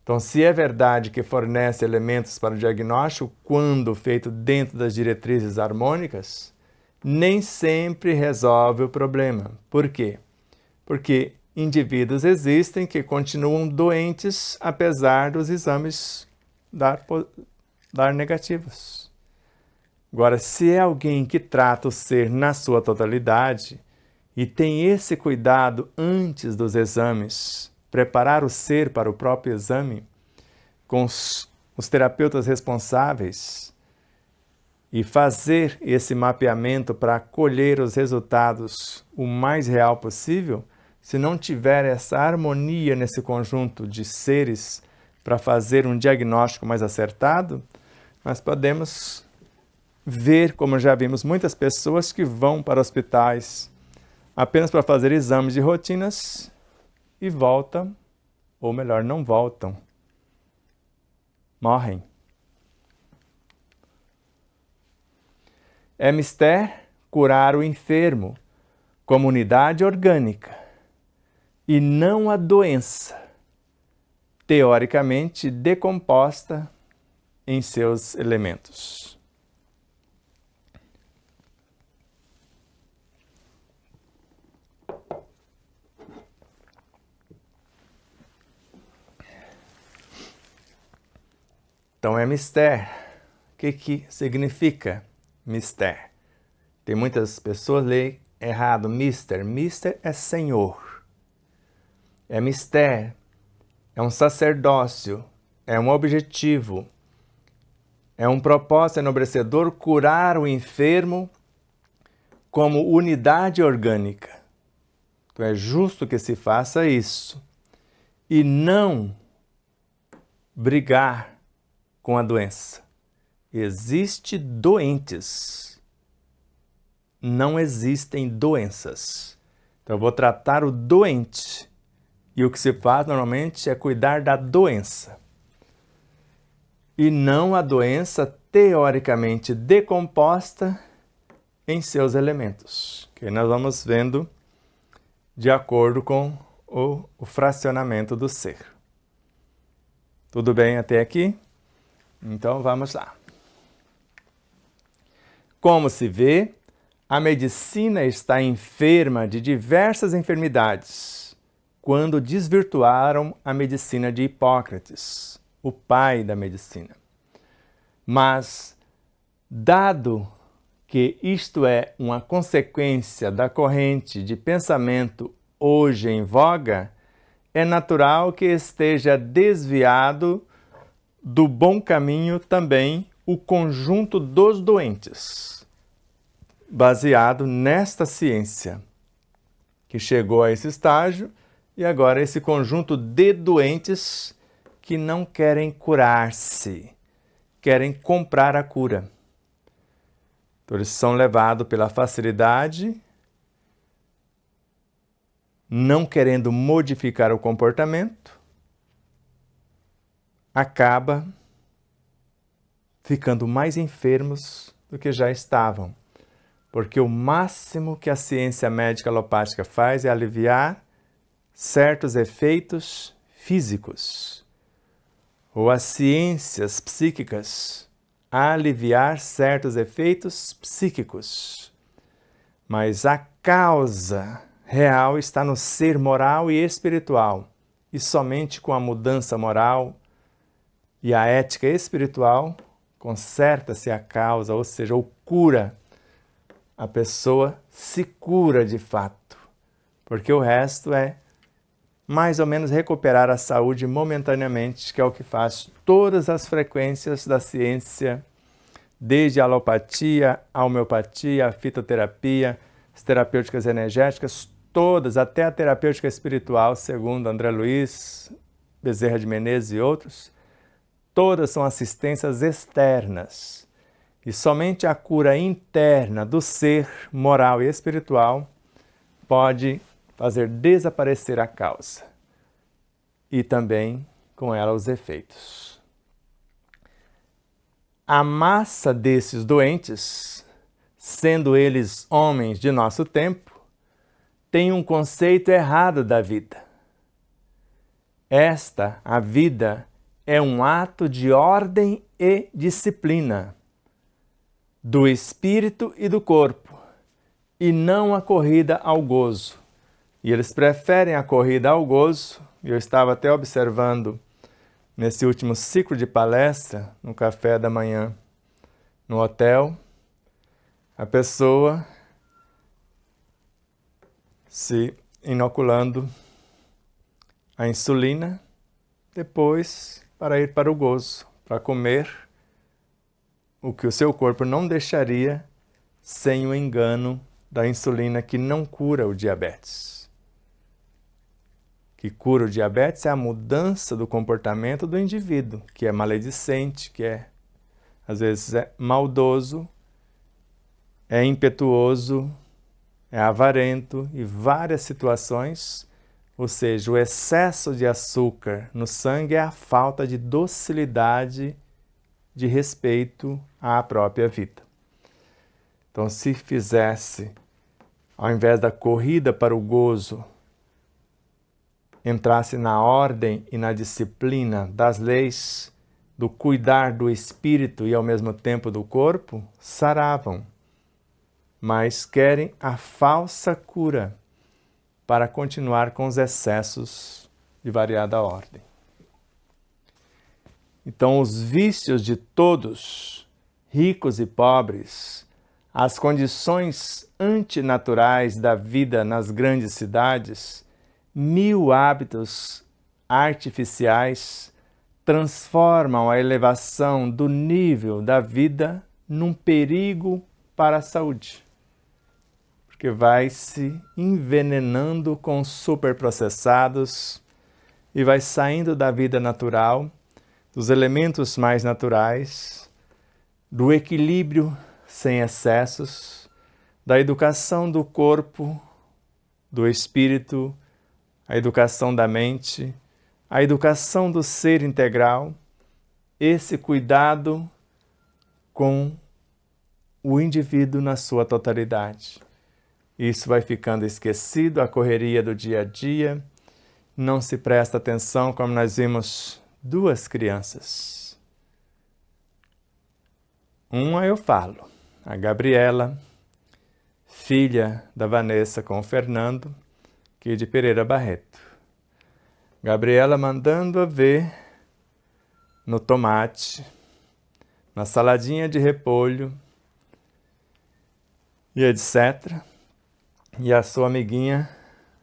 Então, se é verdade que fornece elementos para o diagnóstico, quando feito dentro das diretrizes harmônicas, nem sempre resolve o problema. Por quê? Porque indivíduos existem que continuam doentes apesar dos exames dar negativos. Agora, se é alguém que trata o ser na sua totalidade e tem esse cuidado antes dos exames, preparar o ser para o próprio exame, com os terapeutas responsáveis, e fazer esse mapeamento para colher os resultados o mais real possível, se não tiver essa harmonia nesse conjunto de seres para fazer um diagnóstico mais acertado, nós podemos ver, como já vimos, muitas pessoas que vão para hospitais apenas para fazer exames de rotinas e voltam, ou melhor, não voltam, morrem. É mister curar o enfermo como unidade orgânica e não a doença, teoricamente decomposta em seus elementos. Então é mister. O que significa mister? Tem muitas pessoas que leem errado, mister. Mister é senhor. É mister, é um sacerdócio, é um objetivo, é um propósito enobrecedor curar o enfermo como unidade orgânica. Então é justo que se faça isso e não brigar com a doença. Existem doentes, não existem doenças. Então eu vou tratar o doente e o que se faz normalmente é cuidar da doença e não a doença teoricamente decomposta em seus elementos, que nós vamos vendo de acordo com o fracionamento do ser. Tudo bem até aqui? Então vamos lá. Como se vê, a medicina está enferma de diversas enfermidades quando desvirtuaram a medicina de Hipócrates, o pai da medicina. Mas, dado que isto é uma consequência da corrente de pensamento hoje em voga, é natural que esteja desviado do bom caminho também o conjunto dos doentes, baseado nesta ciência, que chegou a esse estágio, e agora esse conjunto de doentes que não querem curar-se, querem comprar a cura. Então, eles são levados pela facilidade, não querendo modificar o comportamento, acaba ficando mais enfermos do que já estavam. Porque o máximo que a ciência médica alopática faz é aliviar certos efeitos físicos, ou as ciências psíquicas a aliviar certos efeitos psíquicos. Mas a causa real está no ser moral e espiritual, e somente com a mudança moral e a ética espiritual conserta-se a causa, ou seja, ou cura a pessoa se cura de fato, porque o resto é mais ou menos recuperar a saúde momentaneamente, que é o que faz todas as frequências da ciência, desde a alopatia, a homeopatia, a fitoterapia, as terapêuticas energéticas, todas, até a terapêutica espiritual, segundo André Luiz, Bezerra de Menezes e outros, todas são assistências externas. E somente a cura interna do ser moral e espiritual pode fazer desaparecer a causa e também com ela os efeitos. A massa desses doentes, sendo eles homens de nosso tempo, tem um conceito errado da vida. A vida, é um ato de ordem e disciplina do espírito e do corpo, e não a corrida ao gozo. E eles preferem a corrida ao gozo, e eu estava até observando nesse último ciclo de palestra, no café da manhã, no hotel, a pessoa se inoculando a insulina, depois para ir para o gozo, para comer o que o seu corpo não deixaria sem o engano da insulina, que não cura o diabetes. Que cura o diabetes é a mudança do comportamento do indivíduo, que é maledicente, que às vezes é maldoso, é impetuoso, é avarento e várias situações. Ou seja, o excesso de açúcar no sangue é a falta de docilidade, de respeito à própria vida. Então, se fizesse, ao invés da corrida para o gozo, entrasse na ordem e na disciplina das leis, do cuidar do espírito e ao mesmo tempo do corpo, saravam. Mas querem a falsa cura para continuar com os excessos de variada ordem. Então, os vícios de todos, ricos e pobres, as condições antinaturais da vida nas grandes cidades, 1000 hábitos artificiais transformam a elevação do nível da vida num perigo para a saúde, porque vai se envenenando com superprocessados e vai saindo da vida natural, dos elementos mais naturais, do equilíbrio sem excessos, da educação do corpo, do espírito, a educação da mente, a educação do ser integral, esse cuidado com o indivíduo na sua totalidade. Isso vai ficando esquecido, a correria do dia a dia, não se presta atenção, como nós vimos 2 crianças. Uma eu falo, a Gabriela, filha da Vanessa com o Fernando, aqui de Pereira Barreto. Gabriela mandando a ver no tomate, na saladinha de repolho e etc. E a sua amiguinha,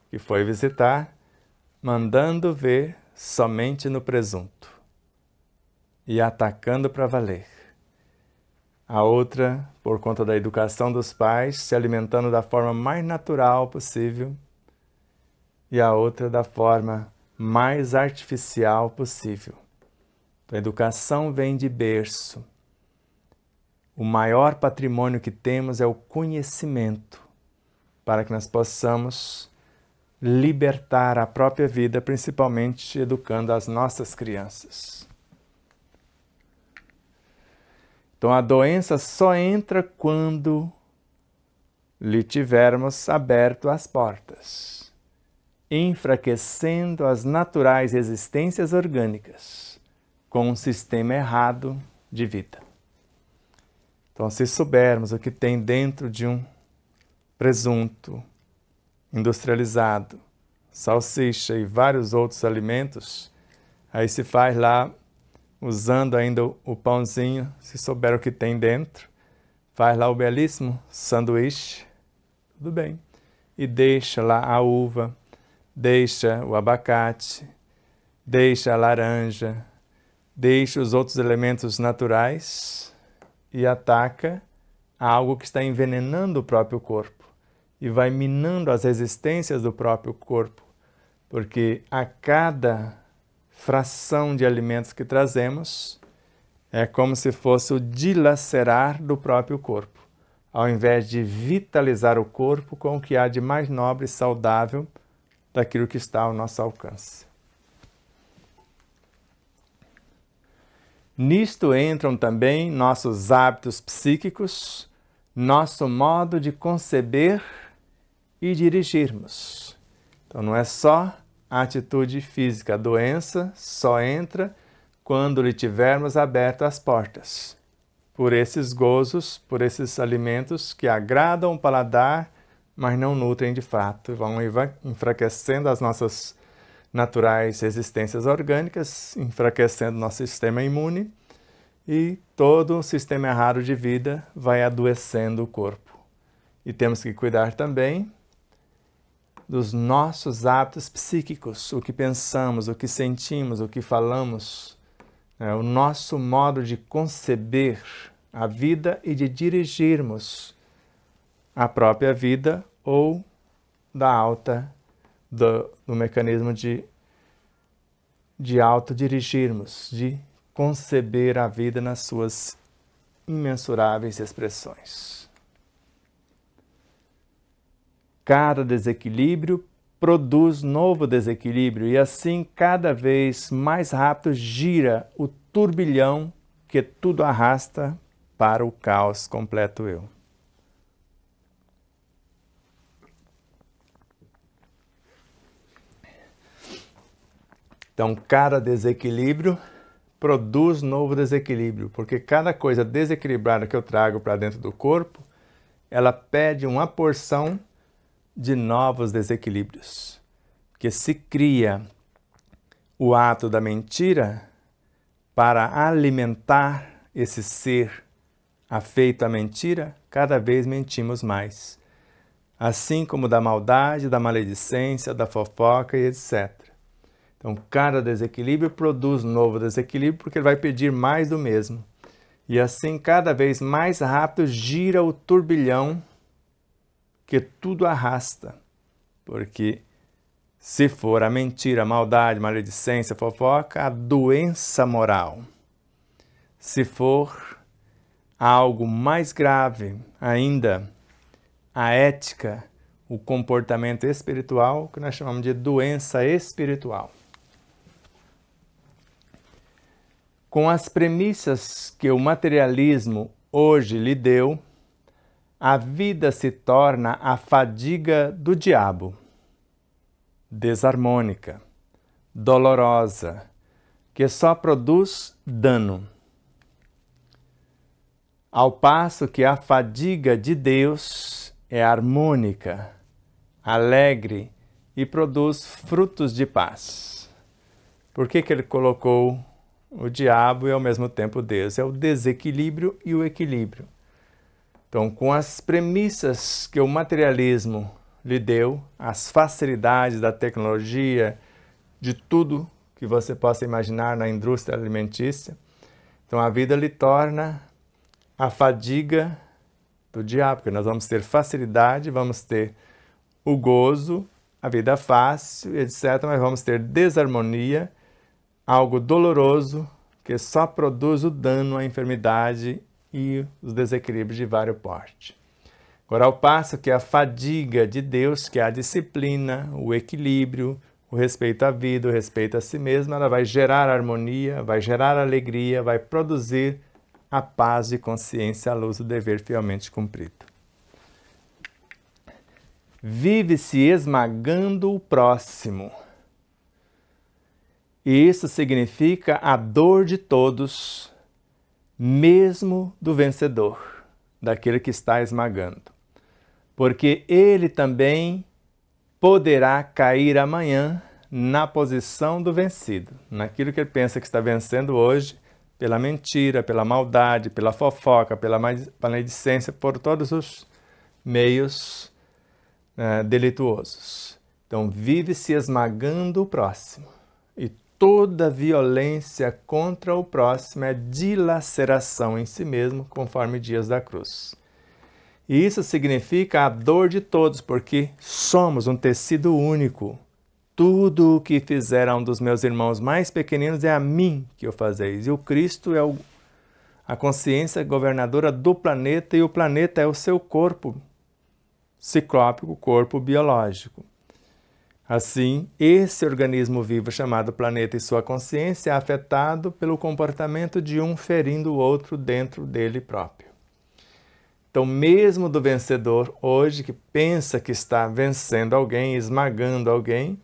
que foi visitar, mandando ver somente no presunto e atacando para valer. A outra, por conta da educação dos pais, se alimentando da forma mais natural possível, e a outra da forma mais artificial possível. Então, a educação vem de berço. O maior patrimônio que temos é o conhecimento, para que nós possamos libertar a própria vida, principalmente educando as nossas crianças. Então, a doença só entra quando lhe tivermos aberto as portas, enfraquecendo as naturais existências orgânicas com um sistema errado de vida. Então, se soubermos o que tem dentro de um presunto industrializado, salsicha e vários outros alimentos, aí se faz lá, usando ainda o pãozinho, se souber o que tem dentro, faz lá o belíssimo sanduíche tudo bem. E deixa lá a uva, deixa o abacate, deixa a laranja, deixa os outros elementos naturais e ataca algo que está envenenando o próprio corpo e vai minando as resistências do próprio corpo, porque a cada fração de alimentos que trazemos é como se fosse o dilacerar do próprio corpo, ao invés de vitalizar o corpo com o que há de mais nobre e saudável daquilo que está ao nosso alcance. Nisto entram também nossos hábitos psíquicos, nosso modo de conceber e dirigirmos. Então não é só a atitude física, a doença só entra quando lhe tivermos aberto as portas, por esses gozos, por esses alimentos que agradam o paladar, mas não nutrem de fato, vão enfraquecendo as nossas naturais resistências orgânicas, enfraquecendo nosso sistema imune e todo o sistema errado de vida vai adoecendo o corpo. E temos que cuidar também dos nossos hábitos psíquicos, o que pensamos, o que sentimos, o que falamos, o nosso modo de conceber a vida e de dirigirmos a própria vida ou do mecanismo de autodirigirmos, de conceber a vida nas suas imensuráveis expressões. Cada desequilíbrio produz novo desequilíbrio e assim cada vez mais rápido gira o turbilhão que tudo arrasta para o caos completo eu. Então, cada desequilíbrio produz novo desequilíbrio, porque cada coisa desequilibrada que eu trago para dentro do corpo, ela pede uma porção de novos desequilíbrios. Porque se cria o ato da mentira para alimentar esse ser afeito à mentira, cada vez mentimos mais. Assim como da maldade, da maledicência, da fofoca e etc. Então, cada desequilíbrio produz novo desequilíbrio porque ele vai pedir mais do mesmo. E assim, cada vez mais rápido gira o turbilhão que tudo arrasta. Porque se for a mentira, a maldade, a maledicência, a fofoca, a doença moral. Se for algo mais grave ainda, a ética, o comportamento espiritual, que nós chamamos de doença espiritual. Com as premissas que o materialismo hoje lhe deu, a vida se torna a fadiga do diabo, desarmônica, dolorosa, que só produz dano. Ao passo que a fadiga de Deus é harmônica, alegre e produz frutos de paz. Por que ele colocou o diabo e ao mesmo tempo Deus? É o desequilíbrio e o equilíbrio. Então, com as premissas que o materialismo lhe deu, as facilidades da tecnologia, de tudo que você possa imaginar na indústria alimentícia, então a vida lhe torna a fadiga do diabo, porque nós vamos ter facilidade, vamos ter o gozo, a vida fácil, etc., mas vamos ter desarmonia, algo doloroso que só produz o dano, a enfermidade e os desequilíbrios de vários porte. Agora, ao passo que a fadiga de Deus, que é a disciplina, o equilíbrio, o respeito à vida, o respeito a si mesmo, ela vai gerar harmonia, vai gerar alegria, vai produzir a paz de consciência à luz do dever fielmente cumprido. Vive-se esmagando o próximo. E isso significa a dor de todos, mesmo do vencedor, daquele que está esmagando. Porque ele também poderá cair amanhã na posição do vencido, naquilo que ele pensa que está vencendo hoje, pela mentira, pela maldade, pela fofoca, pela maledicência, por todos os meios delituosos. Então, vive se esmagando o próximo. E toda violência contra o próximo é dilaceração em si mesmo, conforme Dias da Cruz. E isso significa a dor de todos, porque somos um tecido único. Tudo o que fizer a um dos meus irmãos mais pequeninos é a mim que o fazeis. E o Cristo é a consciência governadora do planeta, e o planeta é o seu corpo ciclópico, corpo biológico. Assim, esse organismo vivo chamado planeta e sua consciência é afetado pelo comportamento de um ferindo o outro dentro dele próprio. Então, mesmo do vencedor hoje, que pensa que está vencendo alguém, esmagando alguém,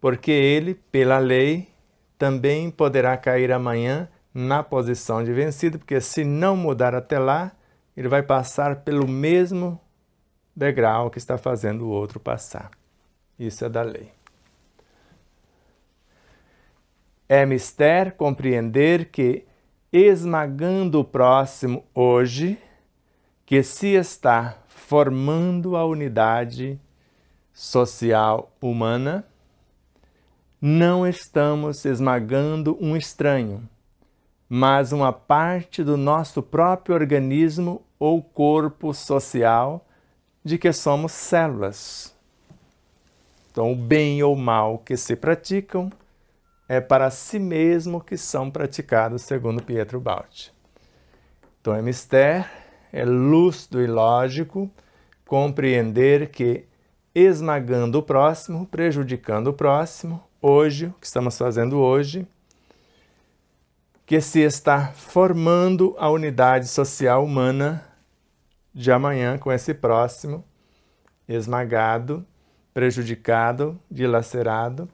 porque ele, pela lei, também poderá cair amanhã na posição de vencido, porque se não mudar até lá, ele vai passar pelo mesmo degrau que está fazendo o outro passar. Isso é da lei. É mister compreender que, esmagando o próximo hoje, que se está formando a unidade social humana, não estamos esmagando um estranho, mas uma parte do nosso próprio organismo ou corpo social de que somos células. Então, o bem ou mal que se praticam é para si mesmo que são praticados, segundo Pietro Baldi. Então, é mister, é lúcido e lógico compreender que, esmagando o próximo, prejudicando o próximo, hoje, o que estamos fazendo hoje, que se está formando a unidade social humana de amanhã com esse próximo esmagado, prejudicado, dilacerado,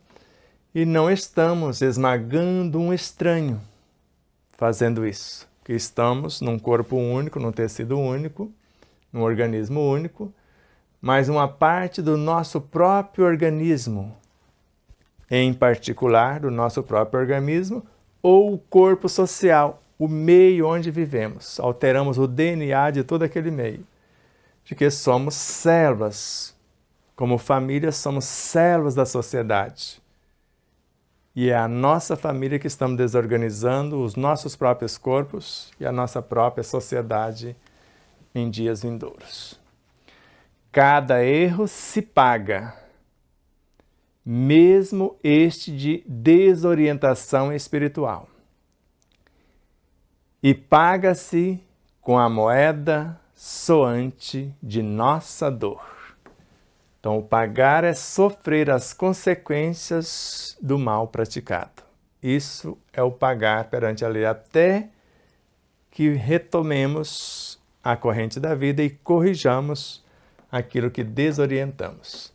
e não estamos esmagando um estranho fazendo isso, porque estamos num corpo único, num tecido único, num organismo único, mas uma parte do nosso próprio organismo, em particular do nosso próprio organismo, ou o corpo social, o meio onde vivemos. Alteramos o DNA de todo aquele meio, de que somos células. Como família, somos células da sociedade. E é a nossa família que estamos desorganizando os nossos próprios corpos e a nossa própria sociedade em dias vindouros. Cada erro se paga, mesmo este de desorientação espiritual. E paga-se com a moeda soante de nossa dor. Então, o pagar é sofrer as consequências do mal praticado. Isso é o pagar perante a lei, até que retomemos a corrente da vida e corrijamos aquilo que desorientamos.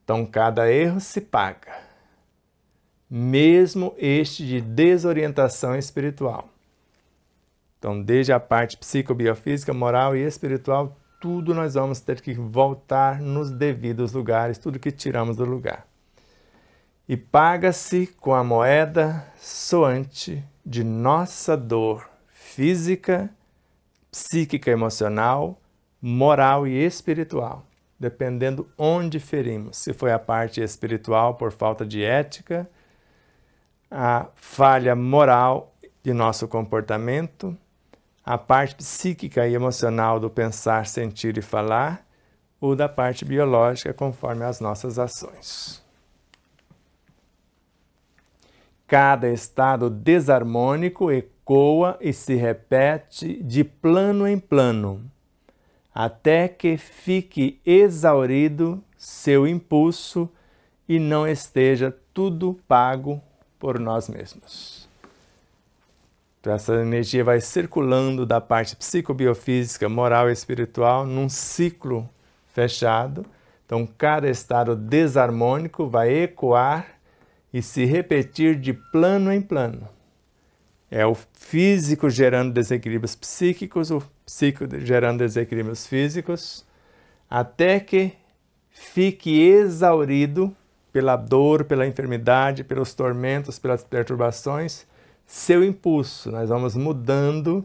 Então, cada erro se paga, mesmo este de desorientação espiritual. Então, desde a parte psicobiofísica, moral e espiritual, tudo nós vamos ter que voltar nos devidos lugares, tudo que tiramos do lugar. E paga-se com a moeda soante de nossa dor física, psíquica, emocional, moral e espiritual, dependendo onde ferimos. Se foi a parte espiritual por falta de ética, a falha moral de nosso comportamento, a parte psíquica e emocional do pensar, sentir e falar, ou da parte biológica conforme as nossas ações. Cada estado desarmônico ecoa e se repete de plano em plano, até que fique exaurido seu impulso e não esteja tudo pago por nós mesmos. Então, essa energia vai circulando da parte psicobiofísica, moral e espiritual num ciclo fechado. Então, cada estado desarmônico vai ecoar e se repetir de plano em plano. É o físico gerando desequilíbrios psíquicos, o psíquico gerando desequilíbrios físicos, até que fique exaurido pela dor, pela enfermidade, pelos tormentos, pelas perturbações, seu impulso. Nós vamos mudando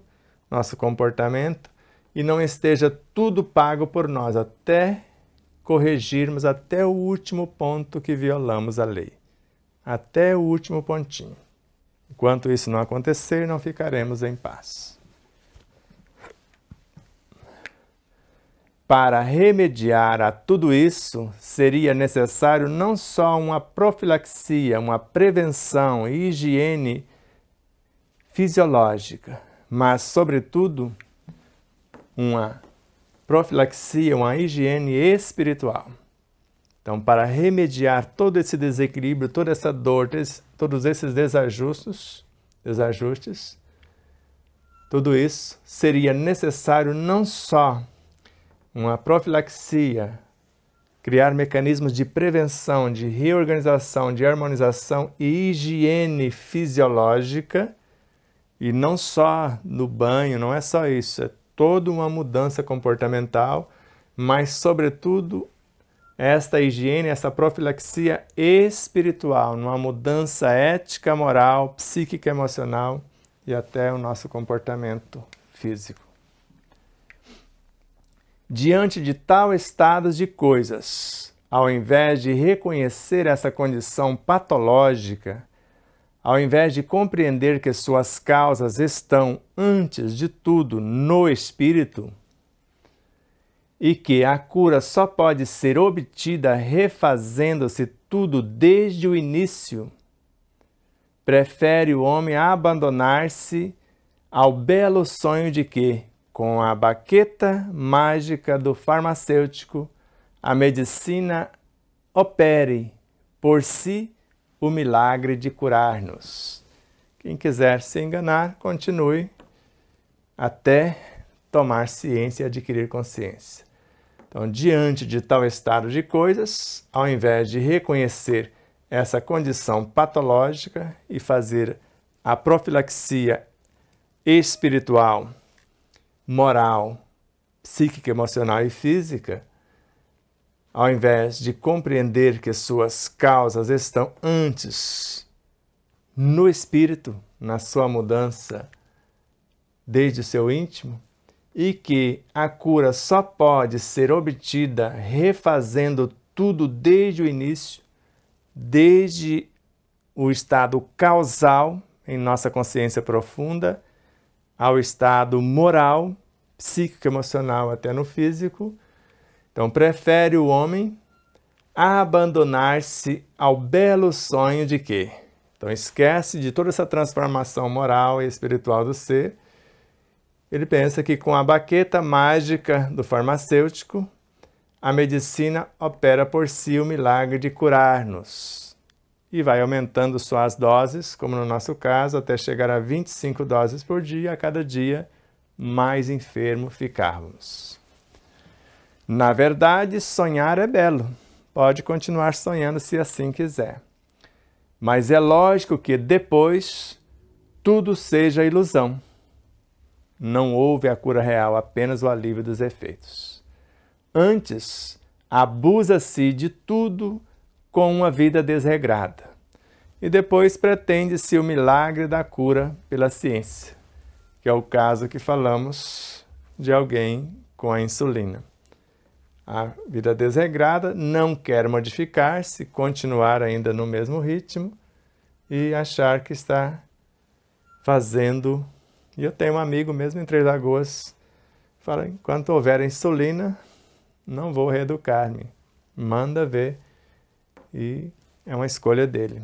nosso comportamento e não esteja tudo pago por nós, até corrigirmos até o último ponto que violamos a lei. Até o último pontinho. Enquanto isso não acontecer, não ficaremos em paz. Para remediar a tudo isso, seria necessário não só uma profilaxia, uma prevenção e higiene fisiológica, mas, sobretudo, uma profilaxia, uma higiene espiritual. Então, para remediar todo esse desequilíbrio, toda essa dor, todos esses desajustes, tudo isso seria necessário não só uma profilaxia, criar mecanismos de prevenção, de reorganização, de harmonização e higiene fisiológica, e não só no banho, não é só isso, é toda uma mudança comportamental, mas, sobretudo, esta higiene, essa profilaxia espiritual, numa mudança ética, moral, psíquica, emocional e até o nosso comportamento físico. Diante de tal estado de coisas, ao invés de reconhecer essa condição patológica, ao invés de compreender que suas causas estão, antes de tudo, no espírito, e que a cura só pode ser obtida refazendo-se tudo desde o início, prefere o homem abandonar-se ao belo sonho de que, com a baqueta mágica do farmacêutico, a medicina opere por si o milagre de curar-nos. Quem quiser se enganar, continue até tomar ciência e adquirir consciência. Então, diante de tal estado de coisas, ao invés de reconhecer essa condição patológica e fazer a profilaxia espiritual, moral, psíquica, emocional e física, ao invés de compreender que suas causas estão antes no espírito, na sua mudança desde o seu íntimo, e que a cura só pode ser obtida refazendo tudo desde o início, desde o estado causal em nossa consciência profunda, ao estado moral, psíquico, emocional, até no físico. Então, prefere o homem abandonar-se ao belo sonho de que? Então, esquece de toda essa transformação moral e espiritual do ser. Ele pensa que com a baqueta mágica do farmacêutico, a medicina opera por si o milagre de curar-nos. E vai aumentando suas doses, como no nosso caso, até chegar a 25 doses por dia, a cada dia mais enfermo ficarmos. Na verdade, sonhar é belo. Pode continuar sonhando se assim quiser. Mas é lógico que depois tudo seja ilusão. Não houve a cura real, apenas o alívio dos efeitos. Antes, abusa-se de tudo com uma vida desregrada. E depois pretende-se o milagre da cura pela ciência, que é o caso que falamos de alguém com a insulina. A vida desregrada não quer modificar-se, continuar ainda no mesmo ritmo e achar que está fazendo. E eu tenho um amigo mesmo em Três Lagoas, fala, enquanto houver insulina, não vou reeducar-me. Manda ver. E é uma escolha dele.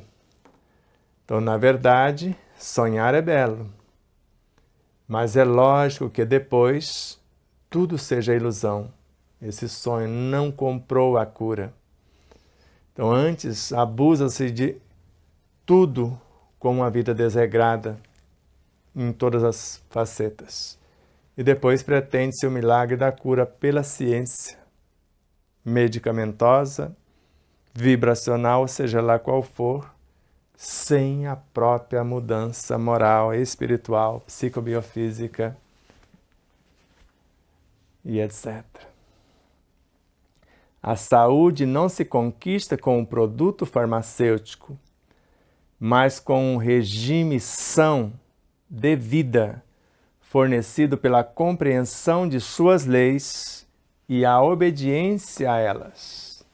Então, na verdade, sonhar é belo. Mas é lógico que depois tudo seja ilusão. Esse sonho não comprou a cura. Então, antes, abusa-se de tudo com uma vida desregrada em todas as facetas. E depois pretende-se o milagre da cura pela ciência medicamentosa, vibracional, seja lá qual for, sem a própria mudança moral, espiritual, psicobiofísica e etc. A saúde não se conquista com o produto farmacêutico, mas com um regime são de vida, fornecido pela compreensão de suas leis e a obediência a elas.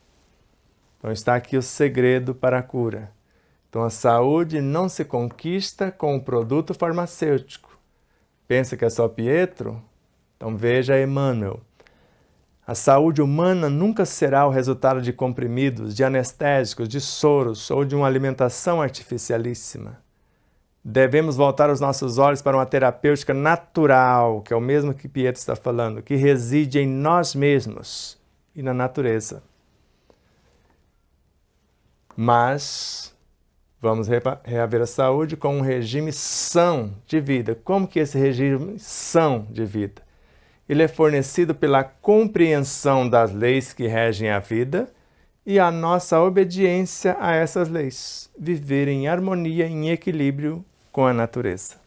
Então está aqui o segredo para a cura. Então a saúde não se conquista com o produto farmacêutico. Pensa que é só Pietro? Então veja Emmanuel. A saúde humana nunca será o resultado de comprimidos, de anestésicos, de soros ou de uma alimentação artificialíssima. Devemos voltar os nossos olhos para uma terapêutica natural, que é o mesmo que Pietro está falando, que reside em nós mesmos e na natureza. Mas vamos reaver a saúde com um regime são de vida. Como que é esse regime são de vida? Ele é fornecido pela compreensão das leis que regem a vida e a nossa obediência a essas leis. Viver em harmonia, em equilíbrio com a natureza.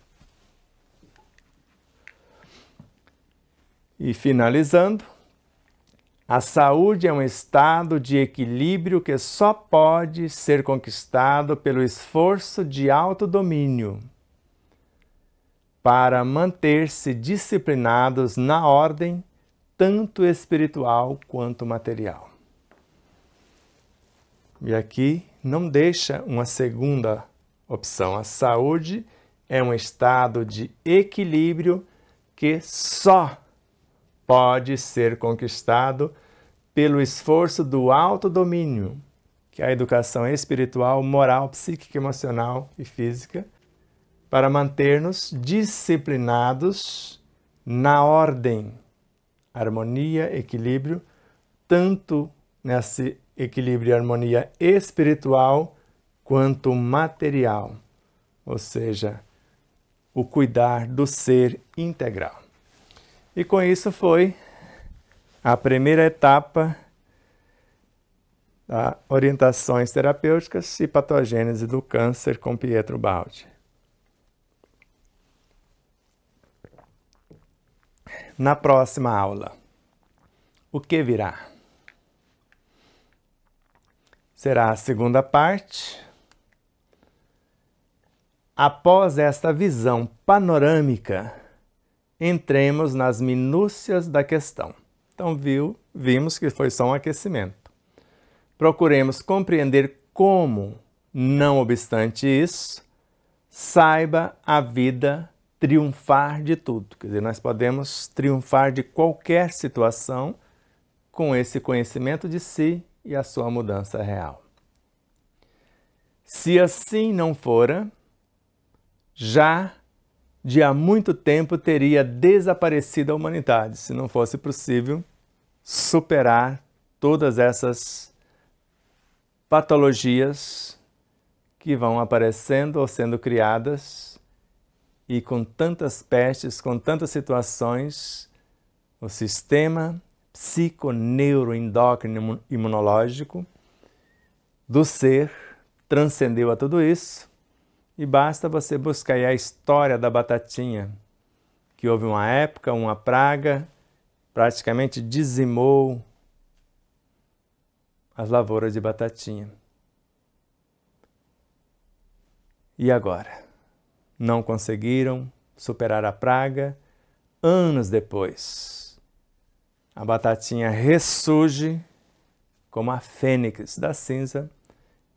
E finalizando, a saúde é um estado de equilíbrio que só pode ser conquistado pelo esforço de autodomínio, para manter-se disciplinados na ordem, tanto espiritual quanto material. E aqui não deixa uma segunda opção. A saúde é um estado de equilíbrio que só pode ser conquistado pelo esforço do autodomínio, que é a educação espiritual, moral, psíquica, emocional e física, para manter-nos disciplinados na ordem, harmonia, equilíbrio, tanto nesse equilíbrio e harmonia espiritual quanto material, ou seja, o cuidar do ser integral. E com isso foi a primeira etapa da orientações terapêuticas e patogênese do câncer com Pietro Baldi. Na próxima aula, o que virá? Será a segunda parte. Após esta visão panorâmica, entremos nas minúcias da questão. Então, vimos que foi só um aquecimento. Procuremos compreender como, não obstante isso, saiba a vida triunfar de tudo. Quer dizer, nós podemos triunfar de qualquer situação com esse conhecimento de si e a sua mudança real. Se assim não fora, já de há muito tempo teria desaparecido a humanidade, se não fosse possível superar todas essas patologias que vão aparecendo ou sendo criadas. E com tantas pestes, com tantas situações, o sistema psico-neuro-endócrino imunológico do ser transcendeu a tudo isso. E basta você buscar aí a história da batatinha, que houve uma época, uma praga, praticamente dizimou as lavouras de batatinha. E agora? Não conseguiram superar a praga. Anos depois, a batatinha ressurge como a fênix da cinza,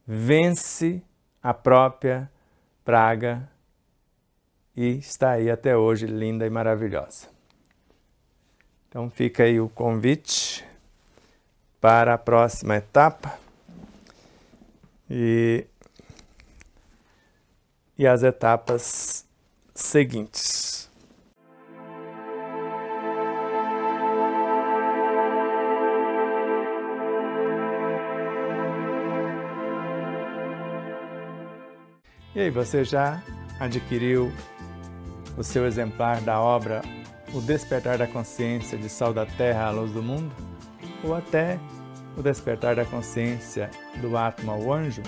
vence a própria praga e está aí até hoje, linda e maravilhosa. Então fica aí o convite para a próxima etapa e as etapas seguintes. E aí, você já adquiriu o seu exemplar da obra O Despertar da Consciência de Sal da Terra à Luz do Mundo? Ou até O Despertar da Consciência do Atma ao Anjo?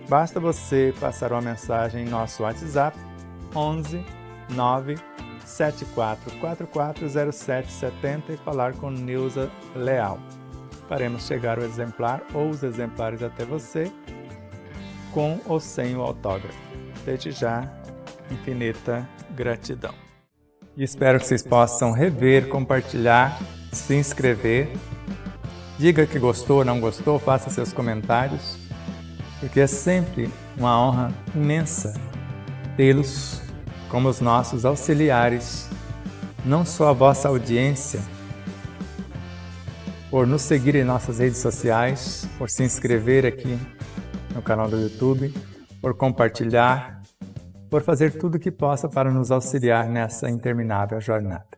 Basta você passar uma mensagem em nosso WhatsApp 11 9 74440770 e falar com Neuza Leal. Faremos chegar o exemplar ou os exemplares até você, com ou sem o autógrafo. Desde já, infinita gratidão. E espero que vocês possam rever, compartilhar se inscrever. Diga que gostou ou não gostou, faça seus comentários, porque é sempre uma honra imensa tê-los como os nossos auxiliares, não só a vossa audiência, por nos seguir em nossas redes sociais, por se inscrever aqui no canal do YouTube, por compartilhar, por fazer tudo o que possa para nos auxiliar nessa interminável jornada.